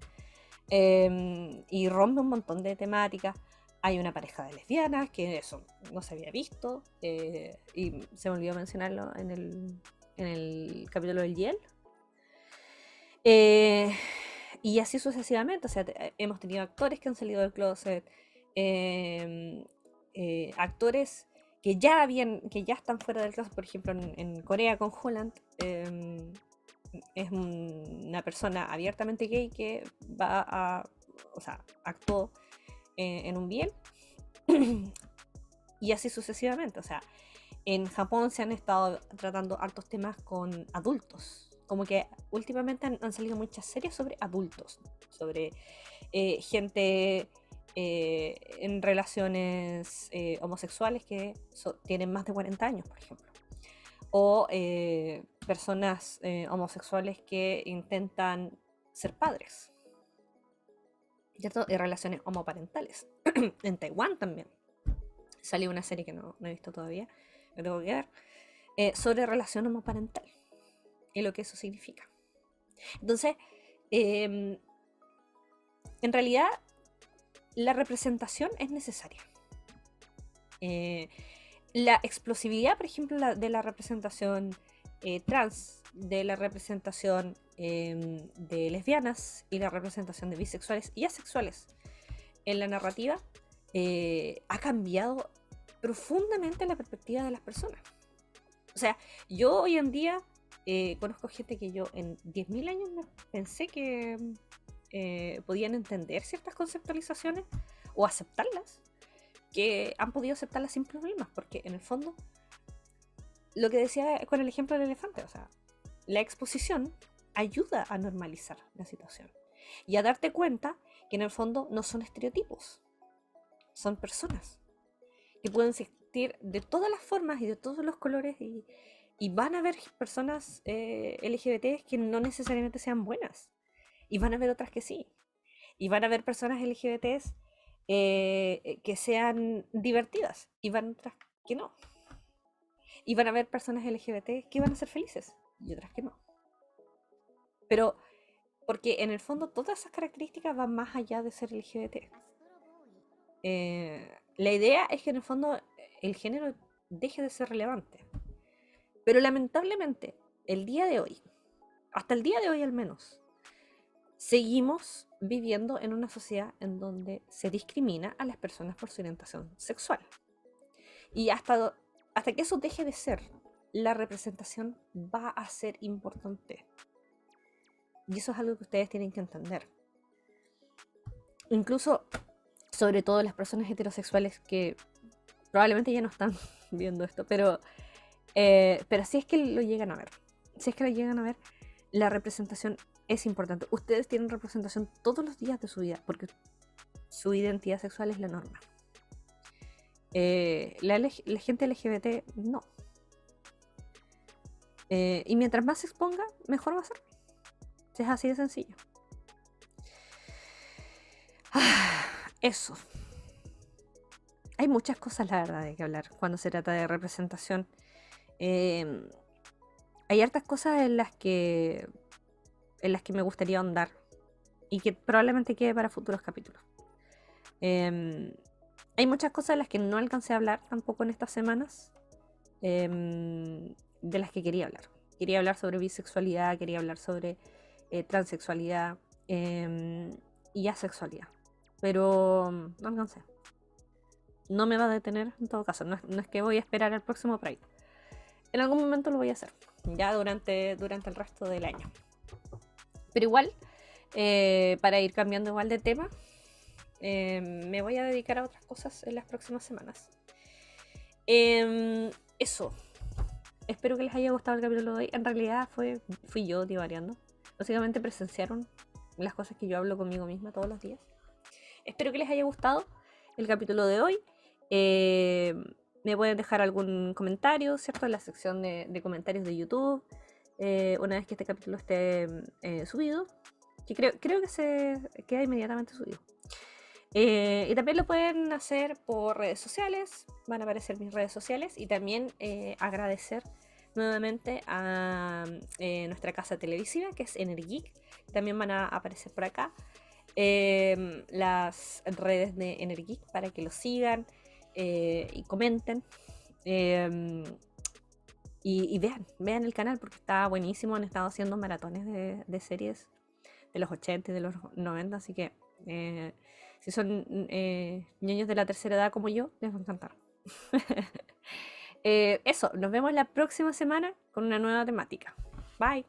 Y rompe un montón de temáticas. Hay una pareja de lesbianas, que eso no se había visto, y se me olvidó mencionarlo en el capítulo del YEL. Y así sucesivamente. O sea, hemos tenido actores que han salido del closet, actores que ya están fuera del closet. Por ejemplo, en Corea con Holland, es una persona abiertamente gay que actuó en un BL. Y así sucesivamente. O sea, en Japón se han estado tratando hartos temas con adultos. Como que últimamente han salido muchas series sobre adultos, sobre gente en relaciones homosexuales que tienen más de 40 años, por ejemplo. O personas homosexuales que intentan ser padres, ¿cierto? Y relaciones homoparentales. En Taiwán también salió una serie que no he visto todavía, me tengo que ver, sobre relación homoparental y lo que eso significa. Entonces, en realidad, la representación es necesaria. La explosividad, por ejemplo, de la representación trans, de la representación de lesbianas y la representación de bisexuales y asexuales en la narrativa ha cambiado profundamente la perspectiva de las personas. O sea, yo hoy en día conozco gente que yo en 10.000 años pensé que podían entender ciertas conceptualizaciones o aceptarlas, que han podido aceptarla sin problemas, porque en el fondo, lo que decía con el ejemplo del elefante, o sea, la exposición ayuda a normalizar la situación y a darte cuenta que en el fondo no son estereotipos, son personas que pueden existir de todas las formas y de todos los colores y van a haber personas LGBT que no necesariamente sean buenas y van a haber otras que sí, y van a haber personas LGBT que sean divertidas y van a otras que no, y van a haber personas LGBT que van a ser felices y otras que no, pero porque en el fondo todas esas características van más allá de ser LGBT. La idea es que en el fondo el género deje de ser relevante. Pero lamentablemente, el día de hoy, hasta el día de hoy al menos, seguimos viviendo en una sociedad en donde se discrimina a las personas por su orientación sexual. Y hasta que eso deje de ser, la representación va a ser importante. Y eso es algo que ustedes tienen que entender. Incluso, sobre todo las personas heterosexuales que probablemente ya no están viendo esto, pero si es que lo llegan a ver, la representación es importante. Ustedes tienen representación todos los días de su vida, porque su identidad sexual es la norma. La gente LGBT no. Y mientras más se exponga, mejor va a ser. Es así de sencillo. Eso. Hay muchas cosas, la verdad, de que hablar cuando se trata de representación. Hay hartas cosas en las que me gustaría ahondar y que probablemente quede para futuros capítulos. Hay muchas cosas de las que no alcancé a hablar tampoco en estas semanas, de las que quería hablar. Quería hablar sobre bisexualidad, quería hablar sobre transexualidad y asexualidad, pero no alcancé. No me va a detener en todo caso, no es que voy a esperar al próximo Pride. En algún momento lo voy a hacer, ya durante el resto del año. Pero igual, para ir cambiando igual de tema, me voy a dedicar a otras cosas en las próximas semanas. Eso. Espero que les haya gustado el capítulo de hoy. En realidad fui yo divariando. Básicamente presenciaron las cosas que yo hablo conmigo misma todos los días. Espero que les haya gustado el capítulo de hoy. Me pueden dejar algún comentario, ¿cierto? En la sección de comentarios de YouTube. Una vez que este capítulo esté subido. Que creo que se queda inmediatamente subido. Y también lo pueden hacer por redes sociales. Van a aparecer mis redes sociales. Y también agradecer nuevamente a nuestra casa televisiva, que es Energeek. También van a aparecer por acá las redes de Energeek para que lo sigan y comenten. Y vean el canal porque está buenísimo. Han estado haciendo maratones de series de los 80 y de los 90. Así que si son niños de la tercera edad como yo, les va a encantar. Eso, nos vemos la próxima semana con una nueva temática. Bye.